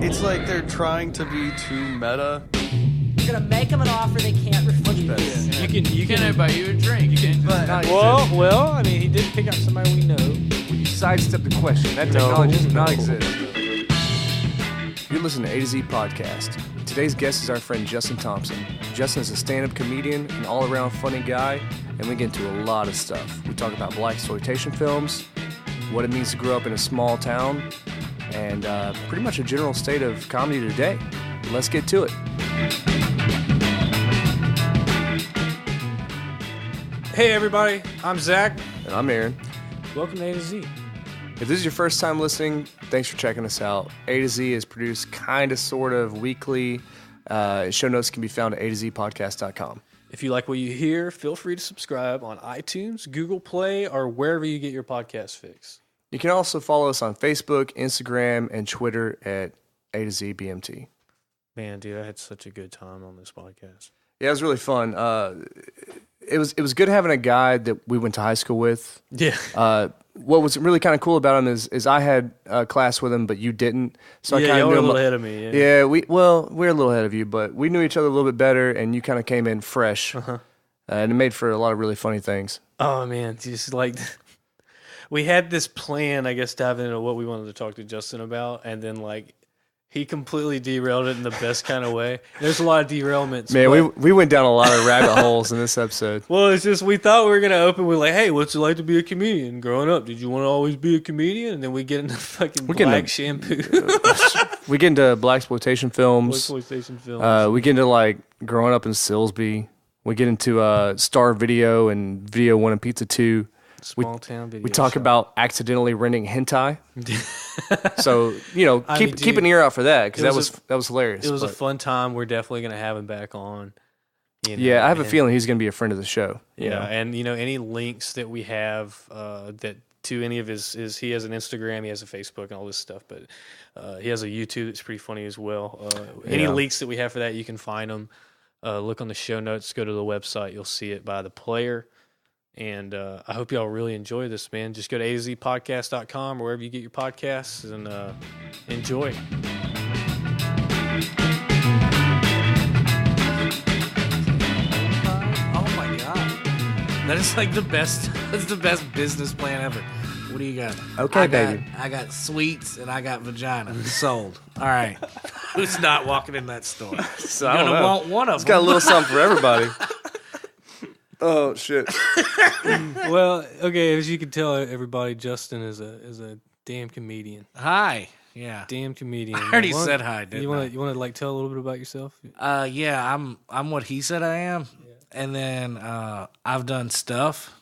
It's like they're trying to be too meta. You're gonna make them an offer they can't refuse. Yeah. You can buy you a drink. Well, I mean, he did pick out somebody we know. You sidestep the question. That technology does not exist. You're listening to A to Z Podcast. Today's guest is our friend Justin Thompson. Justin is a stand-up comedian, an all-around funny guy, and we get into a lot of stuff. We talk about blaxploitation films, what it means to grow up in a small town, and pretty much a general state of comedy today. Let's get to it. Hey, everybody. I'm Zach. And I'm Aaron. Welcome to A to Z. If this is your first time listening, thanks for checking us out. A to Z is produced kind of, sort of, weekly. Show notes can be found at atozpodcast.com. If you like what you hear, feel free to subscribe on iTunes, Google Play, or wherever you get your podcast fix. You can also follow us on Facebook, Instagram, and Twitter at A to Z BMT. Man, dude, I had such a good time on this podcast. Yeah, it was really fun. It was good having a guy that we went to high school with. Yeah. What was really kind of cool about him is I had a class with him, but you didn't. So I kind you of were knew a him. little ahead of me. Yeah, we're a little ahead of you, but we knew each other a little bit better, and you kind of came in fresh, and it made for a lot of really funny things. Oh man, just like we had this plan, I guess, diving into what we wanted to talk to Justin about, and then like he completely derailed it in the best kind of way. There's a lot of derailments. Man, we went down a lot of rabbit holes in this episode. Well, it's just we thought we were gonna open with like, hey, what's it like to be a comedian growing up? Did you want to always be a comedian? And then we get into fucking black shampoo. We get into blaxploitation films. Blaxploitation films. We get into like growing up in Silsbee. We get into Star Video and Video 1 and Pizza 2. Small town video. We talk about accidentally renting hentai. So, keep an ear out for that, because that was hilarious. It was a fun time. We're definitely going to have him back on. Yeah, I have a feeling he's going to be a friend of the show. Yeah, and any links that we have that to any of his he has an Instagram, he has a Facebook and all this stuff, but he has a YouTube that's pretty funny as well. Any links that we have for that, you can find them. Look on the show notes, go to the website, you'll see it by the player. And I hope y'all really enjoy this, man. Just go to atozpodcast.com or wherever you get your podcasts and enjoy. Oh my god, that is like the best. That's the best business plan ever. What do you got? Okay, baby. I got sweets and I got vagina. Sold. All right. Who's not walking in that store? So You're gonna want one of them. It's got a little something for everybody. Oh shit. Well, okay, as you can tell, everybody, Justin is a damn comedian. Hi. Yeah. Damn comedian. I already said hi, didn't I? You want to like tell a little bit about yourself? Yeah, I'm what he said I am. Yeah. And then I've done stuff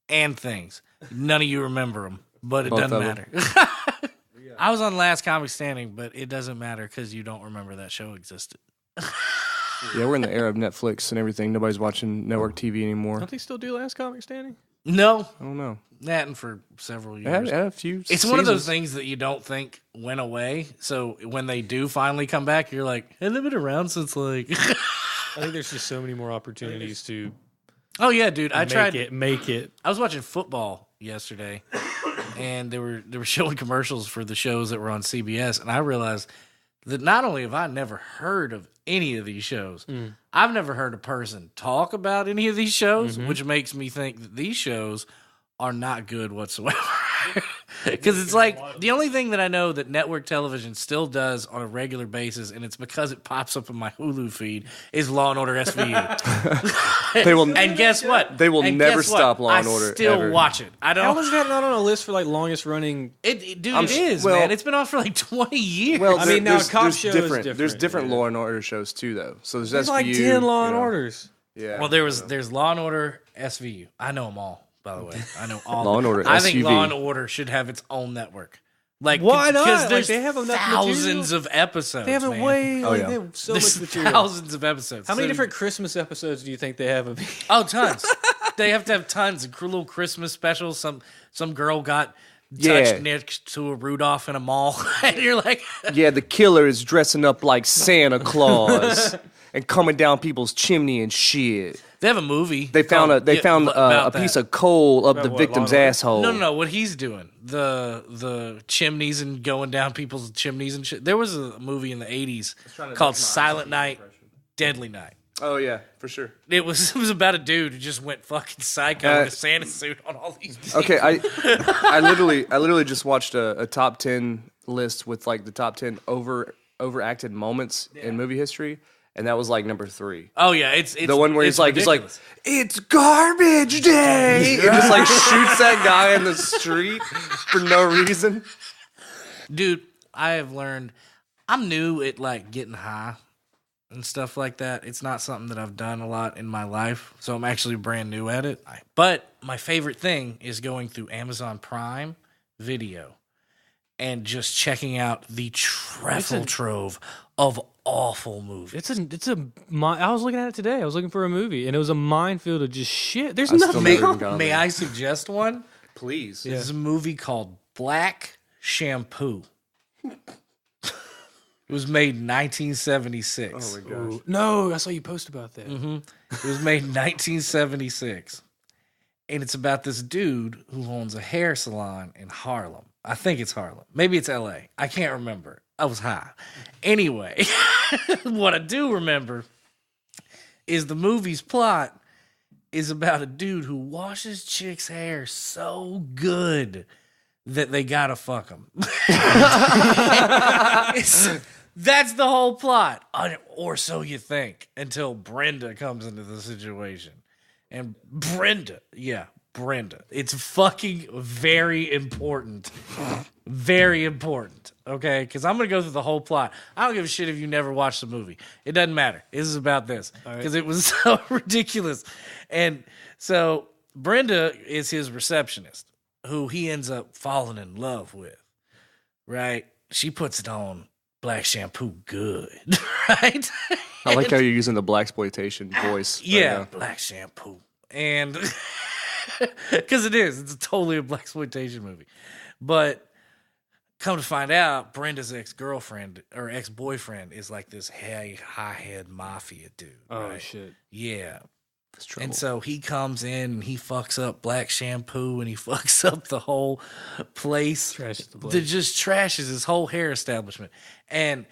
and things. None of you remember them, but it doesn't matter. I was on Last Comic Standing, but it doesn't matter because you don't remember that show existed. Yeah, we're in the era of Netflix and everything. Nobody's watching network TV anymore. Don't they still do Last Comic Standing? No. I don't know. That and for several years. I had a few It's one of those things that you don't think went away. So when they do finally come back, you're like, hey, they've been around since like... I think there's just so many more opportunities to... Oh, yeah, dude. I tried... Make it. I was watching football yesterday, and they were showing commercials for the shows that were on CBS, and I realized that not only have I never heard of any of these shows, I've never heard a person talk about any of these shows, which makes me think that these shows are not good whatsoever. Because it's like the only thing that I know that network television still does on a regular basis, and it's because it pops up in my Hulu feed, is Law and Order SVU. And guess what? They will never stop Law and Order. I still ever. watch it. I don't. How is that not on a list for like longest running? It is, man. It's been on for like 20 years. Well, I mean, now a cop show is different. There's different Law and Order shows too, though. So there's like SVU, 10 Law and Orders. Yeah. Well, there's Law and Order SVU. I know them all, by the way. I know all. Law and Order. I think SUV. Law and Order should have its own network. Like, why not? Because there's they have enough thousands of episodes. They have it man. way. Oh, Like, yeah. they have so There's much material. thousands of episodes. How many different Christmas episodes do you think they have of each? Oh, tons. They have to have tons of little Christmas specials. Some girl got touched next to a Rudolph in a mall, and you're like, Yeah, the killer is dressing up like Santa Claus. and coming down people's chimney and shit. They have a movie. They found a piece of coal up the victim's asshole. No. What he's doing, the chimneys and going down people's chimneys and shit. There was a movie in the 80s called Silent Night, Deadly Night. Oh yeah, for sure. It was about a dude who just went fucking psycho in a Santa suit on all these people. Okay, I literally just watched a top 10 list with like the top 10 overacted moments in movie history. And that was like number 3. Oh yeah, it's the one where he's like, ridiculous. it's garbage day. It just like shoots that guy in the street for no reason. Dude, I have learned. I'm new at like getting high and stuff like that. It's not something that I've done a lot in my life, so I'm actually brand new at it. But my favorite thing is going through Amazon Prime Video and just checking out the trove of awful movies. I was looking at it today. I was looking for a movie, and it was a minefield of just shit. There's still nothing. never gone May there. I suggest one? Please. There's a movie called Black Shampoo. It was made in 1976. Oh my gosh. Ooh, no, I saw you post about that. Mm-hmm. It was made in 1976. And it's about this dude who owns a hair salon in Harlem. I think it's Harlem. Maybe it's LA. I can't remember. I was high. Anyway, what I do remember is the movie's plot is about a dude who washes chicks' hair so good that they gotta fuck him. That's the whole plot. Or so you think, until Brenda comes into the situation. And Brenda. It's fucking very important. Very important. Okay? Because I'm going to go through the whole plot. I don't give a shit if you never watched the movie. It doesn't matter. This is about this. Because it was so ridiculous. And so Brenda is his receptionist, who he ends up falling in love with. Right? She puts it on Black Shampoo good. Right? I like how you're using the blaxploitation voice. Yeah, Black Shampoo. And because it's totally a blaxploitation movie. But come to find out, Brenda's ex-girlfriend or ex-boyfriend is like this high-head mafia dude. Oh, right? shit. Yeah. That's trouble. And so he comes in and he fucks up Black Shampoo and he fucks up the whole place. Trashes the place. That just trashes his whole hair establishment. And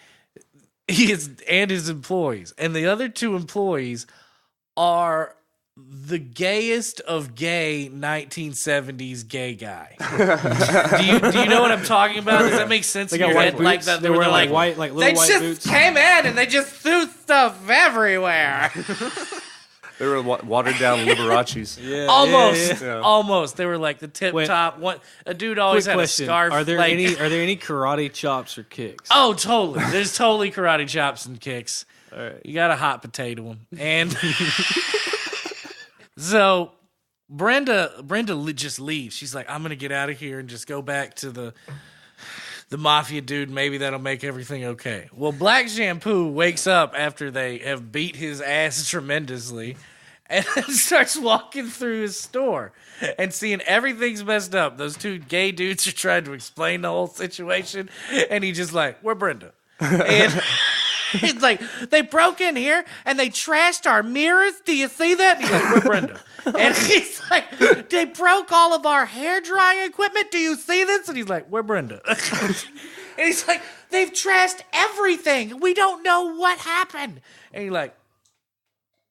his employees. And the other 2 employees are the gayest of gay 1970s gay guy. do you know what I'm talking about? Does that make sense in your head? Boots. Like that, They were like like white, little they white just boots. came in and they just threw stuff everywhere. They were watered down Liberace's. Almost. They were like the tip top. A dude always Quick had question. a scarf. Are there like, any karate chops or kicks? Oh, totally. There's totally karate chops and kicks. All right. You got a hot potato one. And so Brenda just leaves. She's like, I'm going to get out of here and just go back to the mafia dude. Maybe that'll make everything okay. Well, Black Shampoo wakes up after they have beat his ass tremendously and starts walking through his store and seeing everything's messed up. Those 2 gay dudes are trying to explain the whole situation. And he's just like, where Brenda? And he's like, they broke in here and they trashed our mirrors. Do you see that? And he's like, where Brenda? And he's like, they broke all of our hair drying equipment. Do you see this? And he's like, where Brenda? And he's like, they've trashed everything. We don't know what happened. And he's like,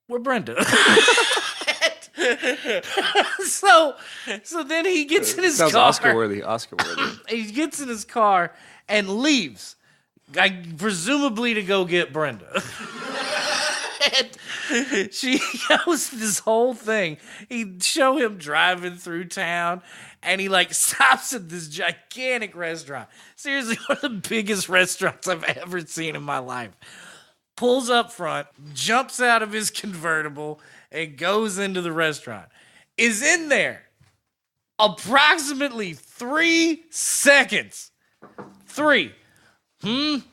where Brenda? So then he gets in his Sounds car. Oscar worthy. He gets in his car and leaves. Presumably to go get Brenda. And she goes this whole thing. He'd show him driving through town, and he like stops at this gigantic restaurant. Seriously, one of the biggest restaurants I've ever seen in my life. Pulls up front, jumps out of his convertible, and goes into the restaurant. Is in there approximately 3 seconds. 3. And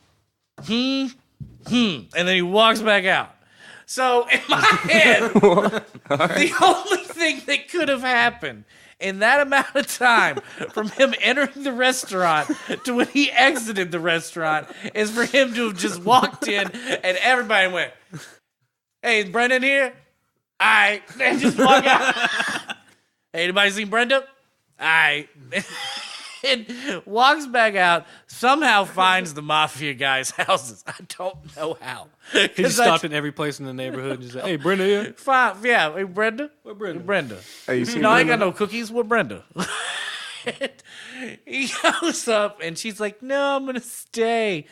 then he walks back out. So in my head, the only thing that could have happened in that amount of time from him entering the restaurant to when he exited the restaurant is for him to have just walked in and everybody went, Hey, is Brenda in here? All right. And just walk out. Hey, anybody seen Brenda? All right. And walks back out, somehow finds the mafia guys' houses. I don't know how. He just stopped in every place in the neighborhood and just said, hey, Brenda here? Fine, yeah. Hey, Brenda? What Brenda? Hey, Brenda. Hey, you seen No, I ain't Brenda? got no cookies. What Brenda? He goes up and she's like, no, I'm going to stay.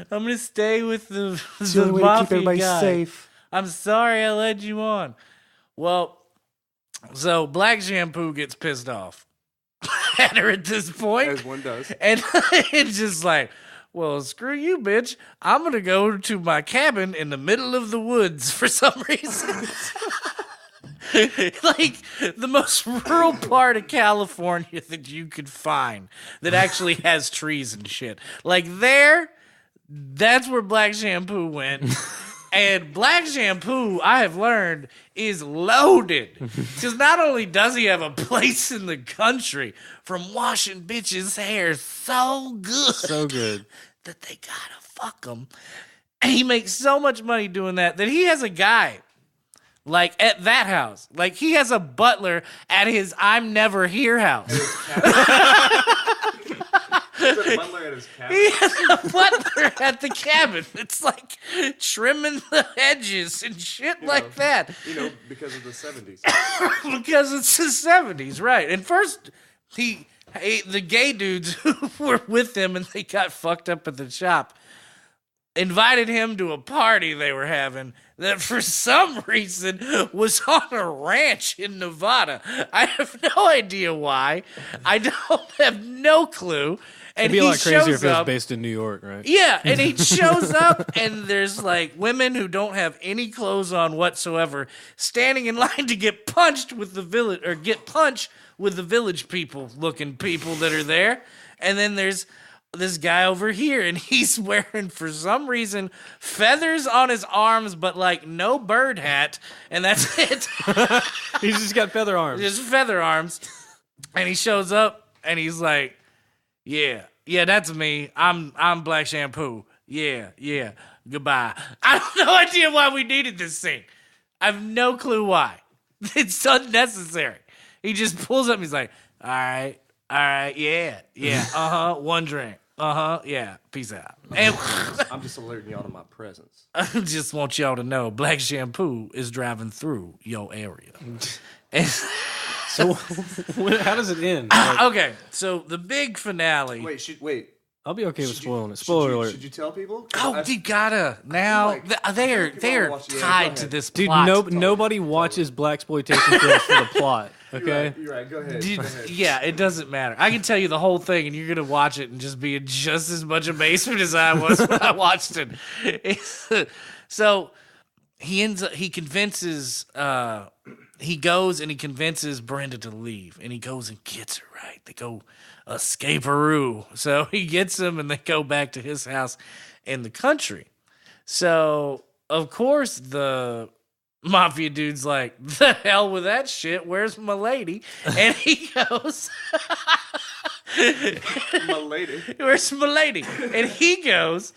I'm going to stay with the only way to mafia keep everybody guy. safe. I'm sorry I led you on. Well, so Black Shampoo gets pissed off at her at this point. As one does. And it's just like, well, screw you, bitch. I'm going to go to my cabin in the middle of the woods for some reason. Like the most rural part of California that you could find that actually has trees and shit. Like that's where Black Shampoo went. And Black Shampoo, I have learned, is loaded. Because not only does he have a place in the country from washing bitches' hair so good that they gotta fuck him. And he makes so much money doing that he has a guy, like, at that house. Like, he has a butler at his I'm Never Here house. He has a butler at the cabin. It's like trimming the hedges and shit like that. You know, because of the 70s. Because it's the 70s, right. And first, the gay dudes who were with him and they got fucked up at the shop invited him to a party they were having that for some reason was on a ranch in Nevada. I have no idea why. I don't have no clue. And It'd be a lot crazier if it was up, based in New York, right? yeah, and he shows up, and there's like women who don't have any clothes on whatsoever, standing in line to get punched with the village, or get punched with the village looking people that are there. And then there's this guy over here, and he's wearing, for some reason, feathers on his arms, but like no bird hat, and that's it. He's just got feather arms. Just feather arms. And he shows up, and he's like, yeah, that's me. I'm Black Shampoo. Yeah, goodbye. I have no idea why we needed this scene. I have no clue why. It's unnecessary. He just pulls up and he's like, all right, yeah, one drink. Yeah, peace out. And I'm just alerting y'all to my presence. I just want y'all to know Black Shampoo is driving through your area. And So how does it end? Like, okay, so the big finale. Wait. I'll be okay with spoiling it. Spoiler alert. Should you tell people? Oh, you gotta now. They're tied to this Dude, plot. nobody watches blaxploitation films for the plot. Okay. You're right. Go ahead. Dude, yeah, it doesn't matter. I can tell you the whole thing, and you're gonna watch it and just be in just as much amazement as I was when I watched it. So he convinces. He goes and he convinces Brenda to leave, and he goes and gets her, right? They go escape-a-roo. So he gets them, and they go back to his house in the country. So, of course, the mafia dude's like, the hell with that shit, where's my lady? And he goes, My lady. where's my lady? And he goes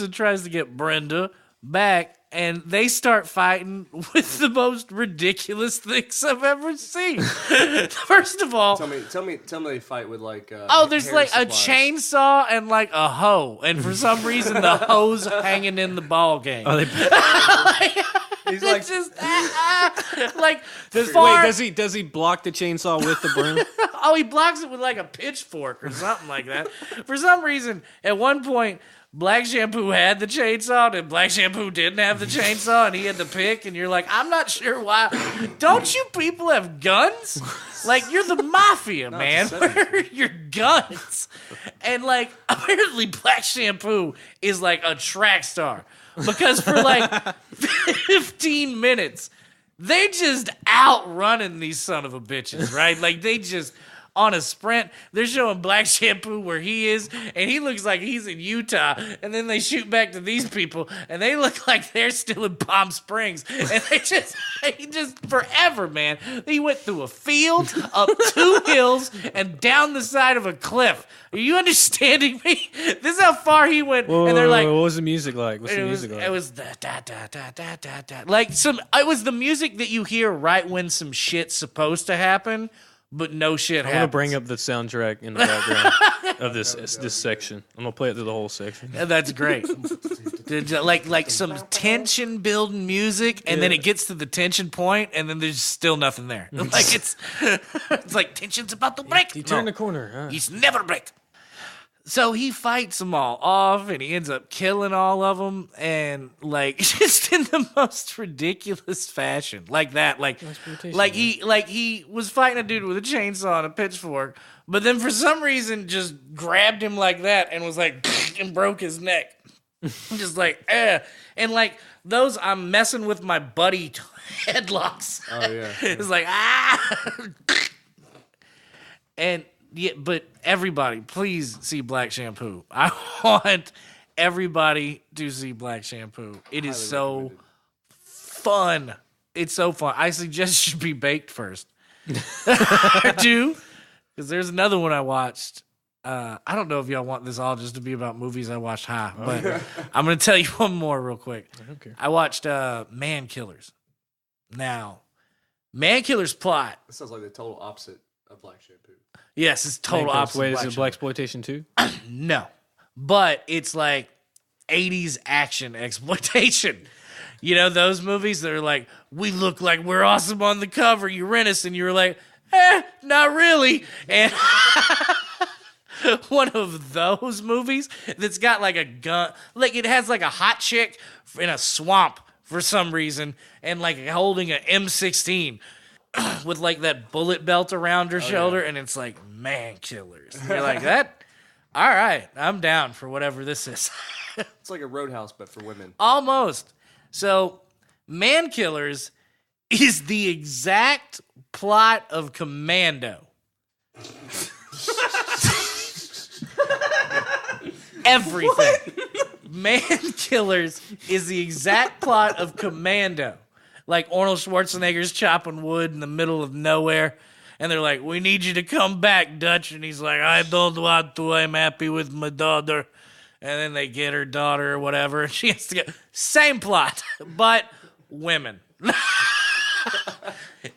and tries to get Brenda back, and they start fighting with the most ridiculous things I've ever seen. First of all, Tell me they fight with like there's hair like a supplies. chainsaw and like a hoe, and for some reason the hoe's hanging in the ball game. Oh, He's like, just like Wait, does he block the chainsaw with the broom? Oh, he blocks it with like a pitchfork or something like that. For some reason, at one point, Black Shampoo had the chainsaw and Black Shampoo didn't have the chainsaw, and he had the pick, and you're like, I'm not sure why. Don't you people have guns? Like, you're the mafia, man. Where are your guns? And like, apparently Black Shampoo is like a track star, because for like 15 minutes, they just outrunning these son of a bitches, right? Like, they just on a sprint. They're showing Black Shampoo where he is, and he looks like he's in Utah. And then they shoot back to these people, and they look like they're still in Palm Springs. And he just forever, man. He went through a field, up 2 hills, and down the side of a cliff. Are you understanding me? This is how far he went. Whoa, and they're like, what was the music like? What's the music like? It was da da da da da da da. Like it was the music that you hear right when some shit's supposed to happen, but no shit happens. I'm gonna bring up the soundtrack in the background of this section. I'm gonna play it through the whole section. Yeah, that's great. like some tension building music, and then it gets to the tension point, and then there's still nothing there. Like it's like tension's about to break. He turned the corner. Huh? He's never break. So he fights them all off, and he ends up killing all of them, and like just in the most ridiculous fashion, like that, like he was fighting a dude with a chainsaw and a pitchfork, but then for some reason just grabbed him like that and was like and broke his neck, just like and like those I'm messing with my buddy headlocks. Oh yeah. It's like and. Yeah, but everybody, please see Black Shampoo. I want everybody to see Black Shampoo. It is so fun. It's so fun. I suggest it should be baked first. Too, because there's another one I watched. I don't know if y'all want this all just to be about movies I watched high, but I'm going to tell you one more real quick. I watched Man Killers. Now, Man Killer's plot. That sounds like the total opposite of Black Shampoo. Yes, it's total opposite. Wait, is it Blaxploitation 2? No, but it's like 80s action exploitation. You know those movies that are like, we look like we're awesome on the cover. You rent us, and you're like, not really. And one of those movies that's got like a gun, like it has like a hot chick in a swamp for some reason, and like holding an M16. With like that bullet belt around her shoulder, and it's like Man Killers. And you're like, that? All right, I'm down for whatever this is. It's like a Roadhouse, but for women. Almost. So, Man Killers is the exact plot of Commando. Everything. Man Killers is the exact plot of Commando. Like Arnold Schwarzenegger's chopping wood in the middle of nowhere. And they're like, we need you to come back, Dutch. And he's like, I don't want to. I'm happy with my daughter. And then they get her daughter or whatever. And she has to get... Same plot, but women.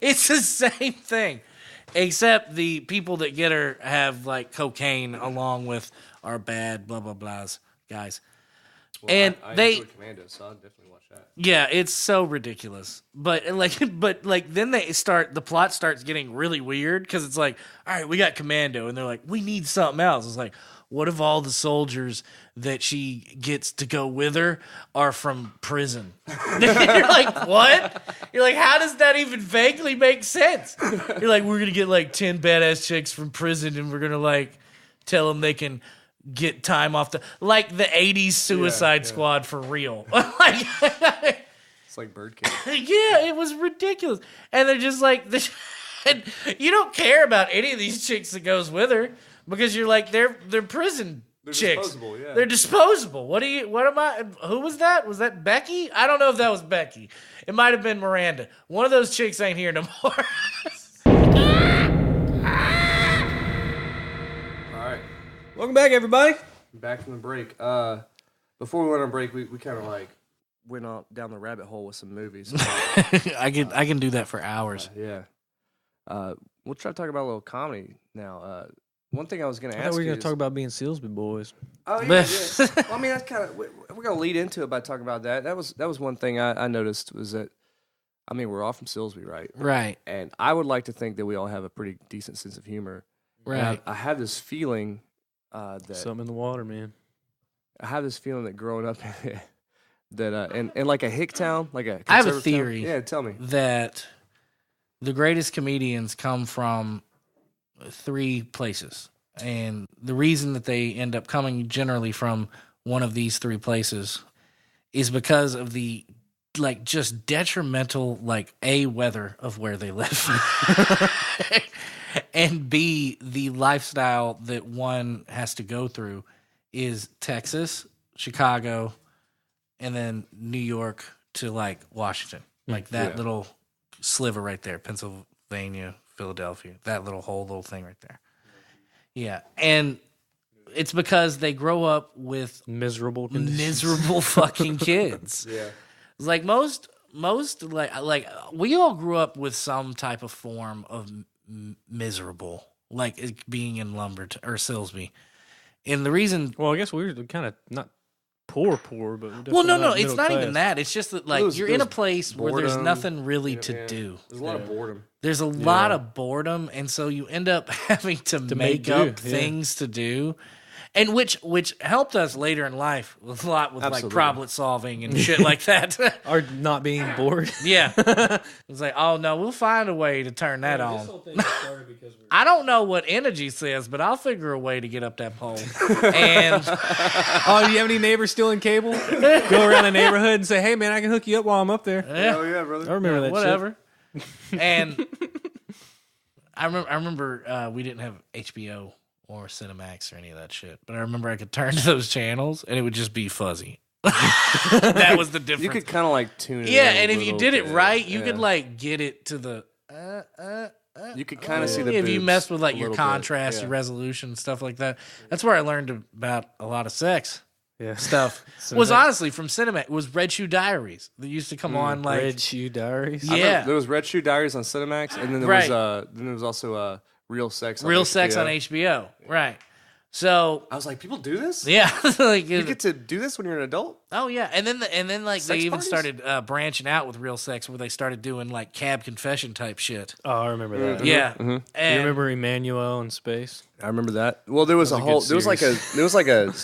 It's the same thing. Except the people that get her have, like, cocaine along with our bad blah, blah, blahs guys. Well, and I they... enjoy Commando, so I'll definitely watch that. Yeah, it's so ridiculous. But then the plot starts getting really weird because it's like, all right, we got Commando, and they're like, we need something else. It's like, what if all the soldiers that she gets to go with her are from prison? You're like, what? You're like, how does that even vaguely make sense? You're like, we're gonna get like 10 badass chicks from prison, and we're gonna like tell them they can get time off the like the 80s Suicide Squad for real. Like, it's like Birdcage. Yeah, it was ridiculous. And they're just like, and you don't care about any of these chicks that goes with her because you're like, they're prison chicks. Disposable, yeah. They're disposable. Who was that? Was that Becky? I don't know if that was Becky. It might have been Miranda. One of those chicks ain't here no more. Welcome back, everybody. Back from the break. Before we went on break, we kind of like went down the rabbit hole with some movies. I can do that for hours. Yeah. We'll try to talk about a little comedy now. One thing I was going to I ask thought we you were going to talk about being Silsbee boys. Oh yeah, yeah. Well, I mean, that's kind of we're going to lead into it by talking about that. That was one thing I noticed was that, I mean, we're all from Silsbee, right? Right. And I would like to think that we all have a pretty decent sense of humor. Right. I have this feeling that Something in the water, man. I have this feeling that growing up that in like a hick town, like a I have a conservative theory. town, yeah, tell me. That the greatest comedians come from 3 places. And the reason that they end up coming generally from one of these 3 places is because of the like just detrimental like weather of where they live. and B, the lifestyle that one has to go through is Texas, Chicago, and then New York to like Washington. Like that little sliver right there, Pennsylvania, Philadelphia, that little thing right there. Yeah. And it's because they grow up with miserable fucking kids. Yeah. It's like most like we all grew up with some type of form of miserable, like being in or Silsbee. And the reason, well, I guess we were kind of not poor, but no, it's not even that. It's just that like you're in a place where there's nothing really to do. There's a lot of boredom. There's a lot of boredom, and so you end up having to make up things to do. And which helped us later in life with a lot with like problem solving and shit like that. Or not being bored. Yeah. It's like, oh no, we'll find a way to turn that on. This whole thing started because I don't know what energy says, but I'll figure a way to get up that pole. And oh, do you have any neighbors stealing cable? Go around the neighborhood and say, hey man, I can hook you up while I'm up there. Yeah. Oh yeah, brother. I remember that whatever. And I remember we didn't have HBO or Cinemax or any of that shit. But I remember I could turn to those channels and it would just be fuzzy. That was the difference. You could kind of like tune it. Yeah, and if you did it right, you could like get it to the. You could kind of see the. If you messed with like your bit, contrast, your resolution, stuff like that. That's where I learned about a lot of sex. Yeah. Stuff was honestly from cinema. It was Red Shoe Diaries that used to come on like Red Shoe Diaries. Yeah, there was Red Shoe Diaries on Cinemax, and then there was also Real Sex. On Real HBO. Sex on HBO. Right. So I was like, people do this? Yeah, like you get to do this when you're an adult. Oh yeah, and then like Sex they even parties? started branching out with Real Sex, where they stared doing like cab confession type shit. Oh, I remember that. Yeah, You remember Emmanuel in Space? I remember that. Well, there was That was a good there was like a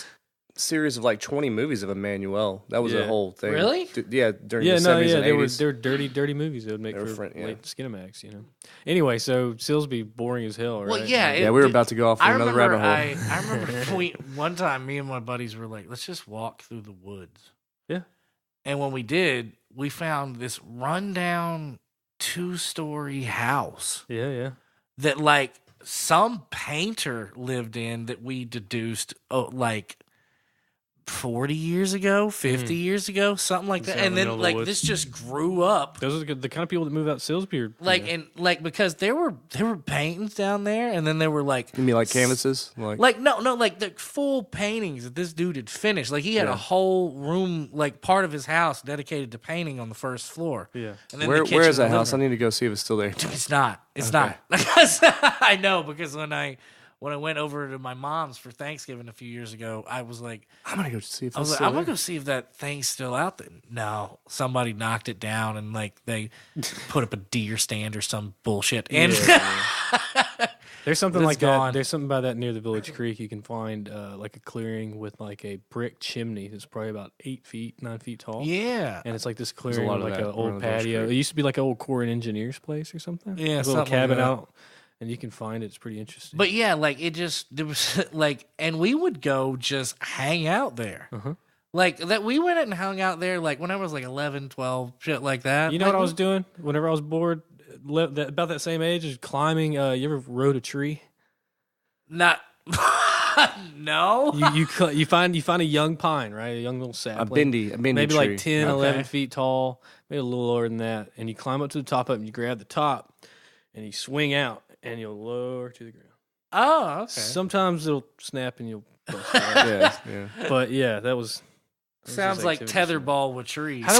series of like 20 movies of Emmanuel. That was a whole thing. Really? Yeah, during the 70s and 80s. They were dirty movies they would make for late Skinamax, you know. Anyway, so Silsbee boring as hell, right? Well, yeah, we were about to go off on another rabbit hole. I remember one time me and my buddies were like, let's just walk through the woods. Yeah. And when we did, we found this rundown 2-story house. Yeah. That like some painter lived in that we deduced like 40 years ago, 50 years ago, something like that. And then like this just grew up. Those are the kind of people that move out Silsbee. Like and like because there were paintings down there, and then there were like You mean like canvases? like no like the full paintings that this dude had finished. Like he had a whole room, like part of his house dedicated to painting on the first floor. Yeah. And then where is that house? I room. need to go see if it's still there. It's not. It's not. I know, because when I went over to my mom's for Thanksgiving a few years ago, I was like, I'm gonna go see if I was it's like, still I'm gonna there. go see if that thing's still out there. No, somebody knocked it down and like they put up a deer stand or some bullshit. And there's something It's like gone. that. There's something about that near the Village Creek. You can find like a clearing with like a brick chimney that's probably about 9 feet tall. yeah, And it's like this a clearing lot with of like that an around old the Village patio. Creek. It used to be like an old Corps and Engineers place or something. Yeah, a little something like cabin that. out, and you can find it. It's pretty interesting. but yeah, like there was like, and we would go just hang out there. Like that, we went and hung out there like when I was like 11, 12, shit like that. You know Like, what I was doing whenever I was bored? About that same age, is climbing. You ever rode a tree? Not. No. You find a young pine, right? A young little sapling. A bendy maybe tree. like 10, 11 Okay. feet tall, maybe a little lower than that. And you climb up to the top of it, and you grab the top, and you swing out, and you'll lower to the ground. Oh, okay. Sometimes it'll snap, and you'll bust out. yeah. But yeah, that was. Sounds like tetherball with trees. How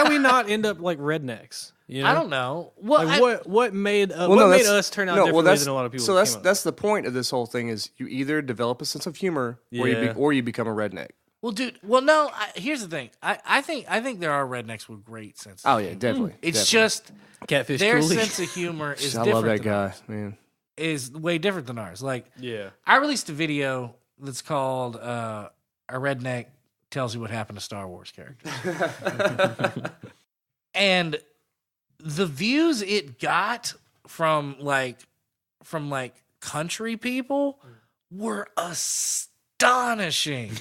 do we not end up like rednecks? You know? I don't know. Well, Like what made us turn out differently than a lot of people? So that came up? that's the point of this whole thing is you either develop a sense of humor or you become a redneck. well, dude. Well, no. Here's the thing. I think there are rednecks with great sense. Oh yeah, definitely. It's definitely. just Catfish their Cooley. sense of humor is I different. love that than guy, ours. man. Is way different than ours. Like Yeah. I released a video that's called "A Redneck Tells You What Happened to Star Wars Characters," and the views it got from like country people were astounding. astonishing.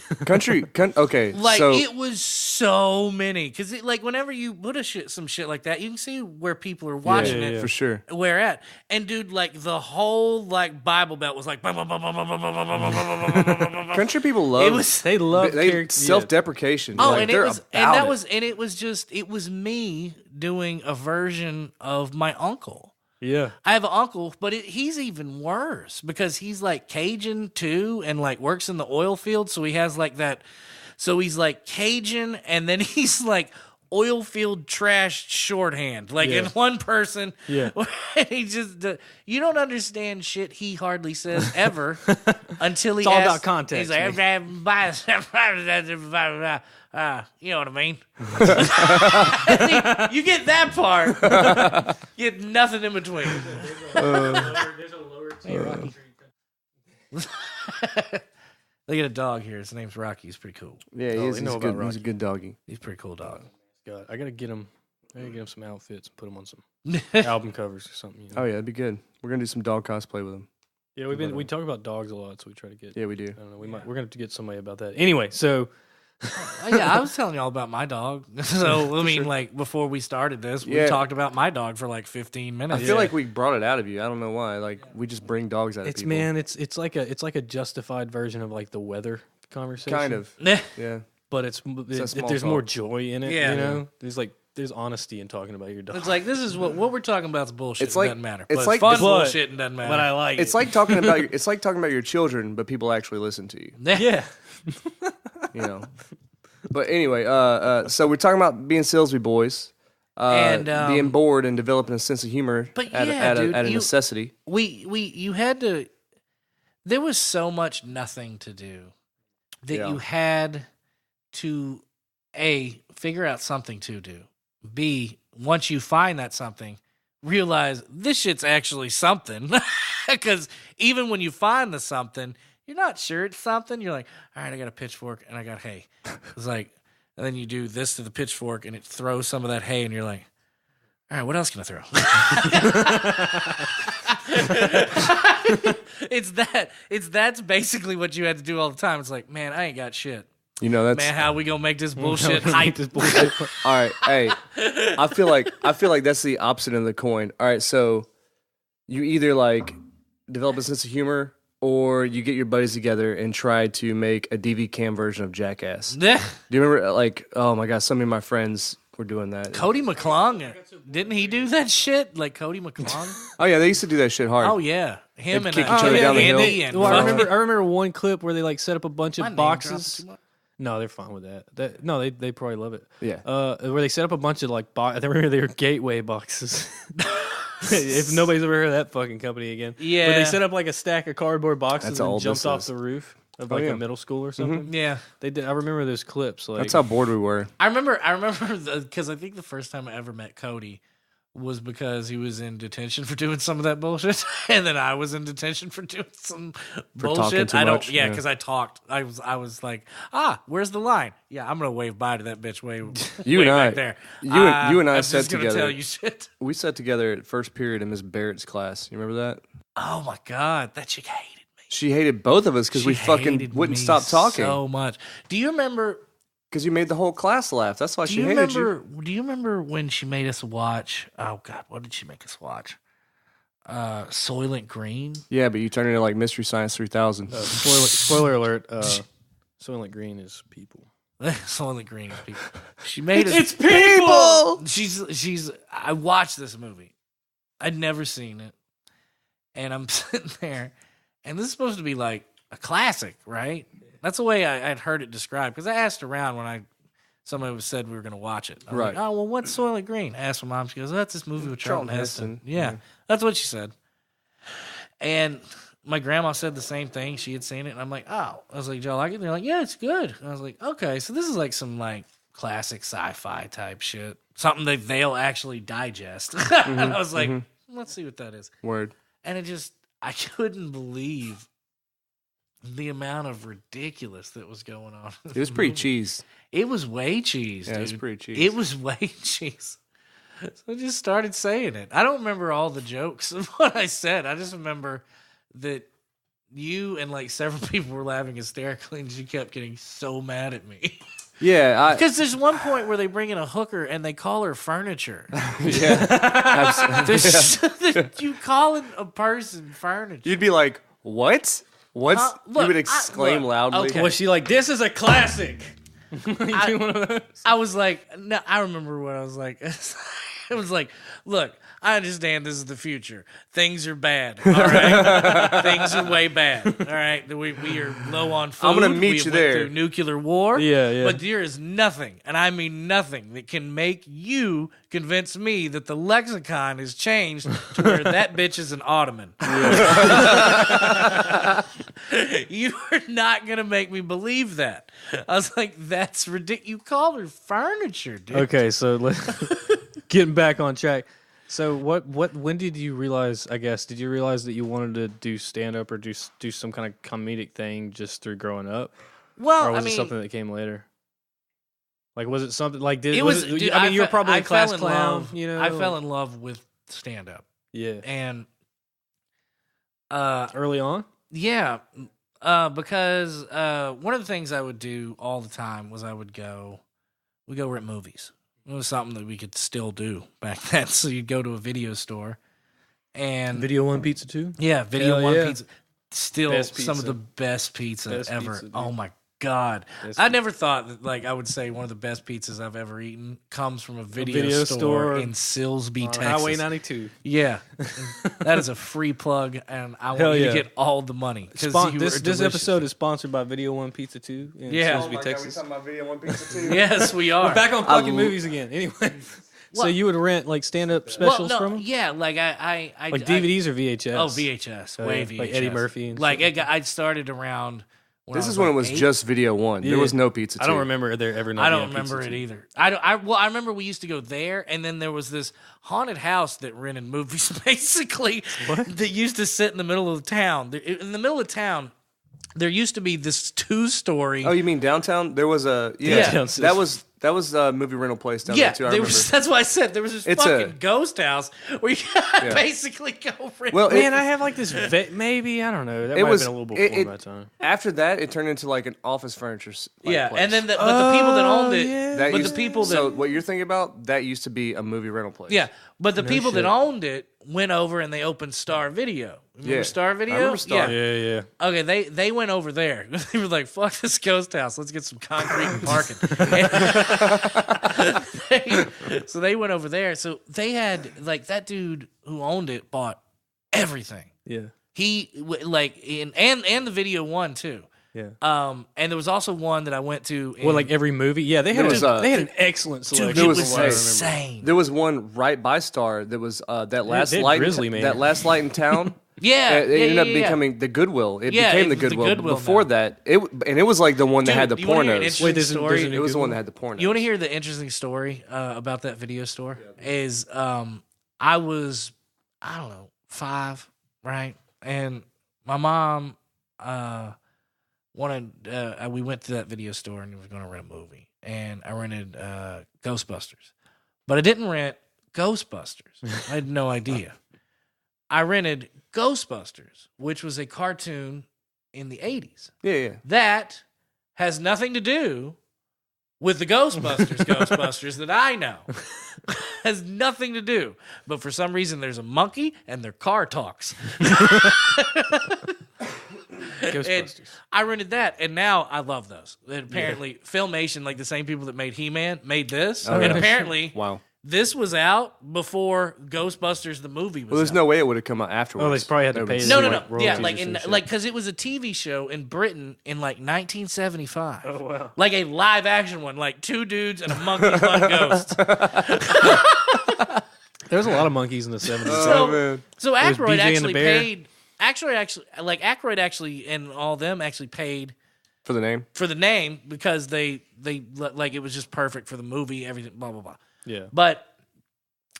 Okay, Like so it was so many because like whenever you put some shit like that, you can see where people are watching it for sure. Where at, and dude, like the whole like Bible Belt was like. Country people love. They love self-deprecation. Oh, like, and they're it about was me doing a version of my uncle. Yeah. I have an uncle, but he's even worse because he's like Cajun too and like works in the oil field. So he has like that. So he's like Cajun and then he's like oil field trash shorthand, like in one person. Yeah. He just, you don't understand shit he hardly says ever until he It's all asks, about context. He's like, you know what I mean? See, you get that part. You get nothing in between. There's a lower tier. Look at a dog here. His name's Rocky. He's pretty cool. Yeah, he's good. He's a good doggy. He's a pretty cool dog. God, I gotta get him some outfits and put him on some album covers or something. You know? Oh yeah, that'd be good. We're gonna do some dog cosplay with him. Yeah, we talk about dogs a lot, so we try to get. Yeah, we do. I don't know. We're gonna have to get somebody about that. Anyway, so. Yeah, I was telling y'all about my dog. So I mean, like before we started this, we talked about my dog for like 15 minutes. I feel like we brought it out of you. I don't know why. Like we just bring dogs out of people. Man, it's like a justified version of like the weather conversation. Kind of. Yeah. But there's more joy in it. Yeah. You know, there's honesty in talking about your dog. It's like this is what we're talking about is bullshit. It's like- it doesn't matter. it's But like fun this- bullshit and doesn't matter. But I like It's like talking about your children, but people actually listen to you. yeah. You know. But anyway, so we're talking about being Silsbee boys, And, being bored and developing a sense of humor But at yeah, dude, a necessity. you had to. There was so much nothing to do that Yeah. you had to figure out something to do. B, once you find that something, realize this shit's actually something. Because even when you find the something, you're not sure it's something. You're like, all right, I got a pitchfork and I got hay. It's like, and then you do this to the pitchfork and it throws some of that hay, and you're like, all right, what else can I throw? That's basically what you had to do all the time. It's like, man, I ain't got shit. You know, that's Man, how we gonna make this bullshit hype? all right. Hey, I feel like that's the opposite of the coin. All right, so you either like develop a sense of humor, or you get your buddies together and try to make a DV cam version of Jackass. Do you remember, like, oh my god, so many of my friends were doing that. Cody McClung, didn't he do that shit? Like Cody McClung? Oh yeah, they used to do that shit hard. Oh yeah, him and kick each other down the hill. Andy and Well, I fucking- remember one clip where they like set up a bunch My of name dropped boxes. too much. No, they're fine with that. No, they probably love it. Yeah. Where they set up a bunch of like I remember they were gateway boxes. If nobody's ever heard of that fucking company again. Yeah. Where they set up like a stack of cardboard boxes That's how and old jumped this off is. the roof of Oh, like yeah. a middle school or something. Yeah, They did. I remember those clips. Like That's how bored we were. I remember because I think the first time I ever met Cody was because he was in detention for doing some of that bullshit, and then I was in detention for doing some talking bullshit. too I don't, much, yeah, yeah. because I talked. I was like, where's the line? Yeah, I'm gonna wave bye to that bitch way. You way and I- back there. you and I I'm sat just gonna together. Tell you shit. We sat together at first period in Miss Barrett's class. You remember that? Oh my god, that chick hated me. She hated both of us because we She fucking hated wouldn't me stop talking. so much. Do you remember? Because you made the whole class laugh. That's why Do she you hated remember? you. Do you remember when she made us watch? Oh God, what did she make us watch? Soylent Green. Yeah, but you turned into like Mystery Science 3000. spoiler alert. Soylent Green is people. Soylent Green is people. She made us. It's people. She's. I watched this movie. I'd never seen it, and I'm sitting there, and this is supposed to be like a classic, right? That's the way I'd heard it described, because I asked around when somebody said we were going to watch it. I was Right. like, oh, well, what's Soylent Green? I asked my mom. She goes, that's this movie with Charlton Heston. Heston. Yeah, that's what she said. And my grandma said the same thing. She had seen it, and I'm like, oh. I was like, y'all like it? And they're like, yeah, it's good. And I was like, okay, so this is like some like classic sci-fi type shit, something that they'll actually digest. And I was like, let's see what that is. Word. And I couldn't believe the amount of ridiculous that was going on. It was pretty cheese. It was way cheese, Yeah, dude. it was pretty cheese. It was way cheese. So I just started saying it. I don't remember all the jokes of what I said. I just remember that you and like several people were laughing hysterically, and she kept getting so mad at me. Yeah, Because there's one point where they bring in a hooker and they call her furniture. absolutely. You calling a person furniture? You'd be like, "What? What?" Look, You would exclaim look, loudly. okay. Was she like, "This is a classic"? I was like, no, I remember what I was like. It was like, look, I understand this is the future. Things are bad. All right, things are way bad. All right, we are low on food. I'm gonna meet we you went there. through nuclear war. Yeah. But there is nothing, and I mean nothing, that can make you convince me that the lexicon has changed to where that bitch is an ottoman. You are not gonna make me believe that. I was like, that's ridiculous. You called her furniture, dude. Okay, so getting back on track. So when did you realize, I guess, did you realize that you wanted to do stand-up or do some kind of comedic thing just through growing up? Well, Or was I mean, it something that came later? Like, was it something, like, it was. Dude, I mean, you were probably a class fell in clown, love, you know? I fell in love with stand-up. Yeah. And Early on? yeah, because one of the things I would do all the time was we'd go rent movies. It was something that we could still do back then. So you'd go to a video store and Video One Pizza 2? yeah, Video Hell One yeah. Pizza. Still Best some of pizza. the best pizza Best ever. pizza, dude. Oh my God. Best I never thought that, like, I would say one of the best pizzas I've ever eaten comes from a video, store in Silsbee, Texas. Highway 92. Yeah. That is a free plug, and I Hell want you yeah. to get all the money. Because This episode is sponsored by Video One Pizza 2 in Yeah. Silsbee, Texas. about Video One Pizza too? Yes, we are. We're back on fucking I- movies again. Anyway. So Well- you would rent, like, stand-up specials well, no, from them? yeah, like I Like DVDs or VHS? Oh, VHS, Oh, way yeah. VHS. Like Eddie Murphy and like stuff. I started around. This is when it was eight. just Video One. There Yeah. was no Pizza Two. I don't remember there ever not I being don't a remember Pizza it 2. either. I remember we used to go there, and then there was this haunted house that rented movies, basically, that used to sit in the middle of the town. In the middle of town, there used to be this 2-story. Oh, you mean downtown? There was a Yeah. that was a movie rental place down yeah, there too. I there remember. was, that's why I said there was this It's fucking ghost house where you basically go rent. Well, Man, I have like this maybe, I don't know. That It might was- have been a little before it- my time. after that, it turned into like an office furniture. yeah, place. and then but the people that owned it, yeah. That but used- the people that so what you're thinking about that used to be a movie rental place. yeah, but the people shit. that owned it went over and they opened Star Video. Remember Yeah. Star Video? I remember Star. Yeah. Yeah. Okay, they went over there. They were like, "Fuck this ghost house. Let's get some concrete and parking." So they went over there. So they had like that dude who owned it bought everything. Yeah. He and the Video One too. Yeah. And there was also one that I went to. Well, like every movie? Yeah, they had, There was, they had an excellent dude, selection. it was was a- insane. There was one right by Star that was that last they had light. Grizzly Man. That last light in town. Yeah, It ended up yeah. becoming the Goodwill. It Yeah, became it the was the Goodwill. Goodwill Before now. that, it was like the one that Dude, had the you wanna hear an pornos. interesting Wait, there's a story? new It was the one that Goodwill? had the pornos. You want to hear the interesting story about that video store? Is I was, I don't know, 5, right? And my mom wanted, we went to that video store and we were going to rent a movie. And I rented Ghostbusters. But I didn't rent Ghostbusters. I had no idea. I rented Ghostbusters, which was a cartoon in the 80s. Yeah. That has nothing to do with the Ghostbusters that I know. Has nothing to do. But for some reason, there's a monkey and their car talks. Ghostbusters. And I rented that, and now I love those. And apparently, Filmation, like the same people that made He-Man, made this. Oh, and yeah. apparently, Wow. this was out before Ghostbusters the movie was Well, there's out. no way it would have come out afterwards. Oh, they probably had to They pay would've No, seen, no, like, no. Yeah, royalties like or some shit. because it was a TV show in Britain in like 1975. Oh, wow. Like a live action one, like 2 dudes and a monkey fun ghost. There was a lot of monkeys in the 70s. So- man. So was Aykroyd BJ and the actually Bear. paid. Actually, like Aykroyd actually and all them actually paid For the name. for the name because they like it was just perfect for the movie. Everything, blah blah blah. Yeah. But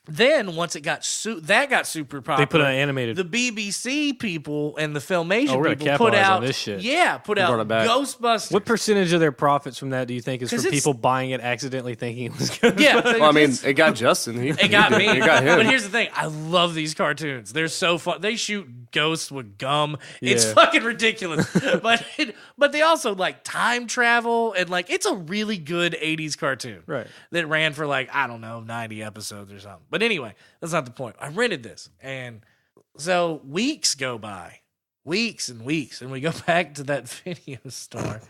then once it got that got super popular. They put an animated. The BBC people and the Filmation Oh, we're gonna people put capitalize on out this shit. Yeah, put brought out it back. Ghostbusters. What percentage of their profits from that do you think is 'Cause for it's- people buying it accidentally thinking it was good? Yeah, Well, I mean, it got Justin. it got me. It got him. But here's the thing: I love these cartoons. They're so fun. They shoot ghosts with gum. It's fucking ridiculous. but they also like time travel and like it's a really good 80s cartoon. Right. That ran for like, I don't know, 90 episodes or something. But anyway, that's not the point. I rented this. And so weeks go by. Weeks and weeks. And we go back to that video store.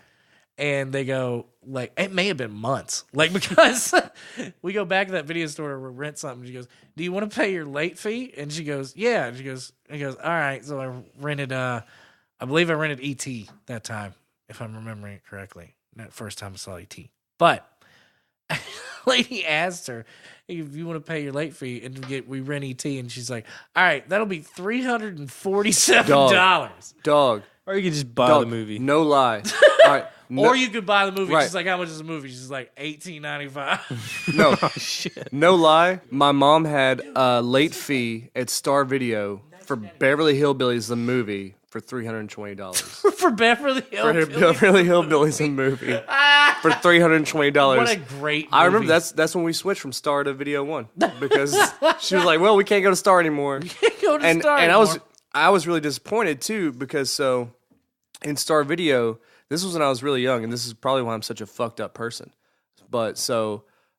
And they go, like, it may have been months. Like, because we go back to that video store to rent something. She goes, do you want to pay your late fee? And she goes, yeah. And he goes, all right. So I rented, I believe I rented E.T. that time, if I'm remembering it correctly. That first time I saw E.T. But lady asked her, if you want to pay your late fee and we rent E.T. And she's like, all right, that'll be $347. Dog. Or you could just buy the movie. No lie. All right. Or you could buy the movie. Right. She's like, how much is the movie? She's like, $18.95. No. Oh, shit. No lie. My mom had a late fee at Star Video for Beverly Hillbillies, the movie, for $320. For Beverly Hills. For Beverly Hillbillies, the movie, for $320. What a great movie. I remember that's when we switched from Star to Video One because she was like, "Well, we can't go to Star anymore." Go to Star and anymore. I was really disappointed too because in Star Video, this was when I was really young, and this is probably why I'm such a fucked up person. But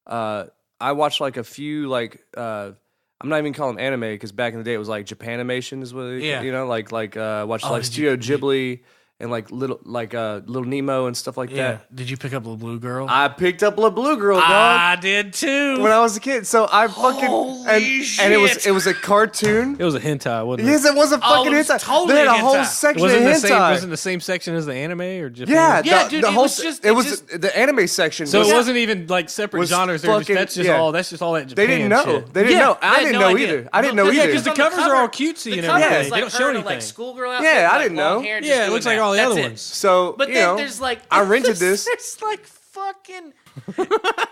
I watched like a few I'm not even calling them anime because back in the day it was like Japanimation is what watched like Studio Ghibli and like little Nemo and stuff like that. Did you pick up the Blue Girl? I picked up La Blue Girl, dog. I did too. When I was a kid, so I fucking and it was a cartoon. It was a hentai, wasn't it? Yes, it was a fucking it was hentai. totally They had a hentai. whole section of Wasn't hentai. the same section as the anime or just Yeah, dude, the it whole was just- it was the anime section. So was, it wasn't even like separate was genres. fucking- That's just yeah. all that Japan they didn't know. shit. They didn't know. I had didn't no know idea. either. I didn't know Because either. because the on the covers cover- are all cutesy the and cover everything. is They like don't her show in a, anything. like schoolgirl outfit. Yeah, I like, didn't long know. hair, just Yeah, it doing looks like that. all the That's other it. ones. So But you then know, there's like I rented this. There's like fucking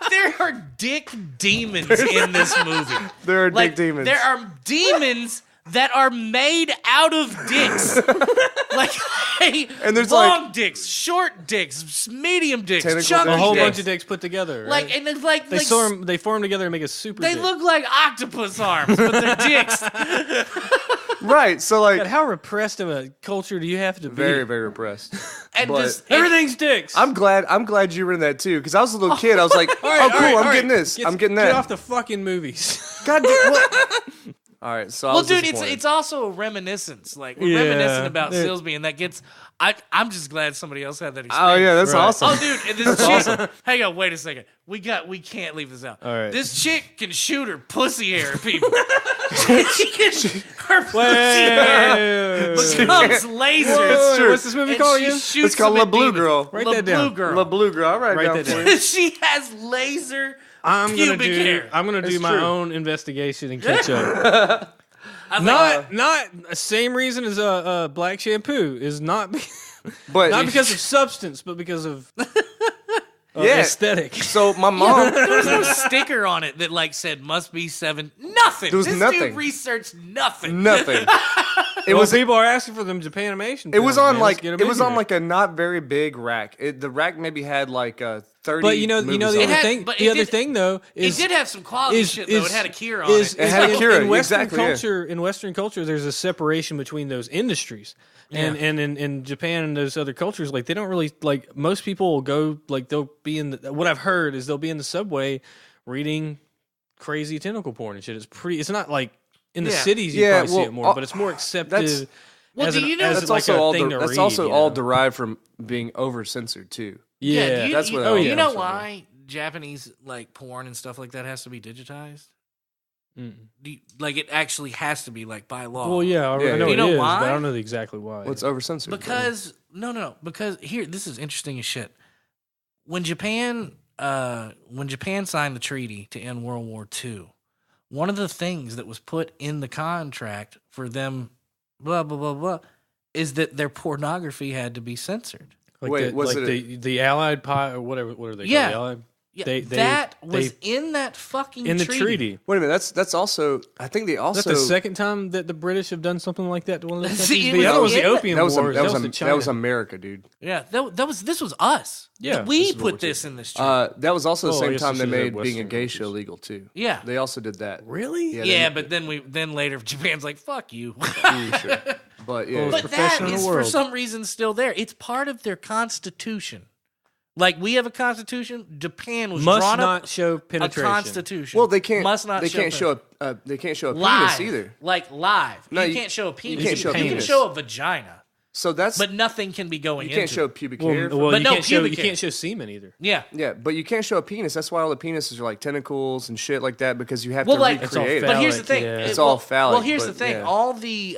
there are dick demons in this movie. There are Like dick demons. there are demons that are made out of dicks. like And there's long dicks, short dicks, medium dicks, Tentacles chunky and A whole dicks. bunch of dicks put together. Like right? and it's like they like form together and make a super. they dick. look like octopus arms, but they're dicks. Right. So God, like how repressed of a culture do you have to be? very very repressed. And But- just Everything's dicks. I'm glad you rented that too because I was a little kid. I was like, All right, oh cool, all right, I'm all right. getting this. I'm getting that. Get off the fucking movies. God damn. What? All right. So I well, was dude, disappointed. it's also a reminiscence. Like we're Yeah. reminiscent about Yeah. Silsbee, and that gets. I'm just glad somebody else had that Oh experience. yeah, that's Right. awesome. Oh, dude, and this chick. Hang on, wait a second. We can't leave this out. All right. This chick can shoot her pussy hair at people. Her pussy hair becomes lasers. true. What's this movie and called she again? shoots It's called them La at Blue demons. Girl. Write La that down. Blue Girl. La Blue Girl. All right, Write down that for down. you. She has laser I'm gonna pubic do. hair. I'm gonna do It's my true. own investigation and catch up. I'm like, not the same reason as black shampoo is not But not because of substance, but because of yeah. aesthetic. So my mom. there was no sticker on it that like said must be 7. Nothing. There was this nothing. dude researched nothing. Nothing. It Well, was. people are asking for them Japanimation. It was films, on man. like Let's get 'em it was in on here. like a not very big rack. The rack maybe had like 30. But you know movies the on other it. had- thing. but The it other did- thing though It is did have some quality shit though. It had Akira on is- it. It had in- Akira, in Western exactly, yeah. culture. In Western culture, there's a separation between those industries, and in Japan and those other cultures, like they don't really like. Most people will go like they'll be in the. What I've heard is they'll be in the subway reading crazy tentacle porn and shit. It's pretty. It's not like in the Yeah. cities you Yeah, probably see well, it more, but it's more accepted. Well, as do an- you know- as That's like also a all. thing to That's read, also you all know? derived from being over censored too. Yeah, do you, that's you, what oh, it you all know comes from. why Japanese like porn and stuff like that has to be digitized? Like it actually has to be like by law. Well, yeah, I Yeah, know yeah. it You know is, why? but I don't know exactly why. Well, it's over censored. Because because here this is interesting as shit. When Japan signed the treaty to end World War II, one of the things that was put in the contract for them, blah blah blah blah, is that their pornography had to be censored. Like Wait, the, was like it the Allied pie or whatever? What are they? Yeah. called? The Allied? Yeah, They- that was they- in that fucking in the treaty. Wait a minute. That's also. I think they also. Is that the second time that the British have done something like that to one of those See, countries? it The was other was the in the- Opium that was Wars. that was the China. that was America, dude. Yeah, this was us. Yeah, we this is what put we're this in this treaty. That was also the Oh, I same guess time you they should have made being a Western geisha countries. illegal too. Yeah. They also did that. Really? Yeah, but then later Japan's like, fuck you. Sure. But yeah, But that profession in the is for world. some reason still there. It's part of their constitution. Like we have a constitution. Japan was Must drawn not up show a penetration. constitution. well, they can't. Must not They can't show show a. They can't show a live penis either. Like live. No, you you- can't show a penis. you can't show a You can penis. show a vagina, So that's. but nothing can be going you can't into show it. pubic hair. Well, But you no, can't show pubic you hair. can't show semen either. Yeah. Yeah, but you can't show a penis. That's why all the penises are like tentacles and shit like that because you have Well, to like- It's all recreate it. But here's the Phallic, thing. yeah. It's all phallic, Well, here's but, the thing. yeah. All the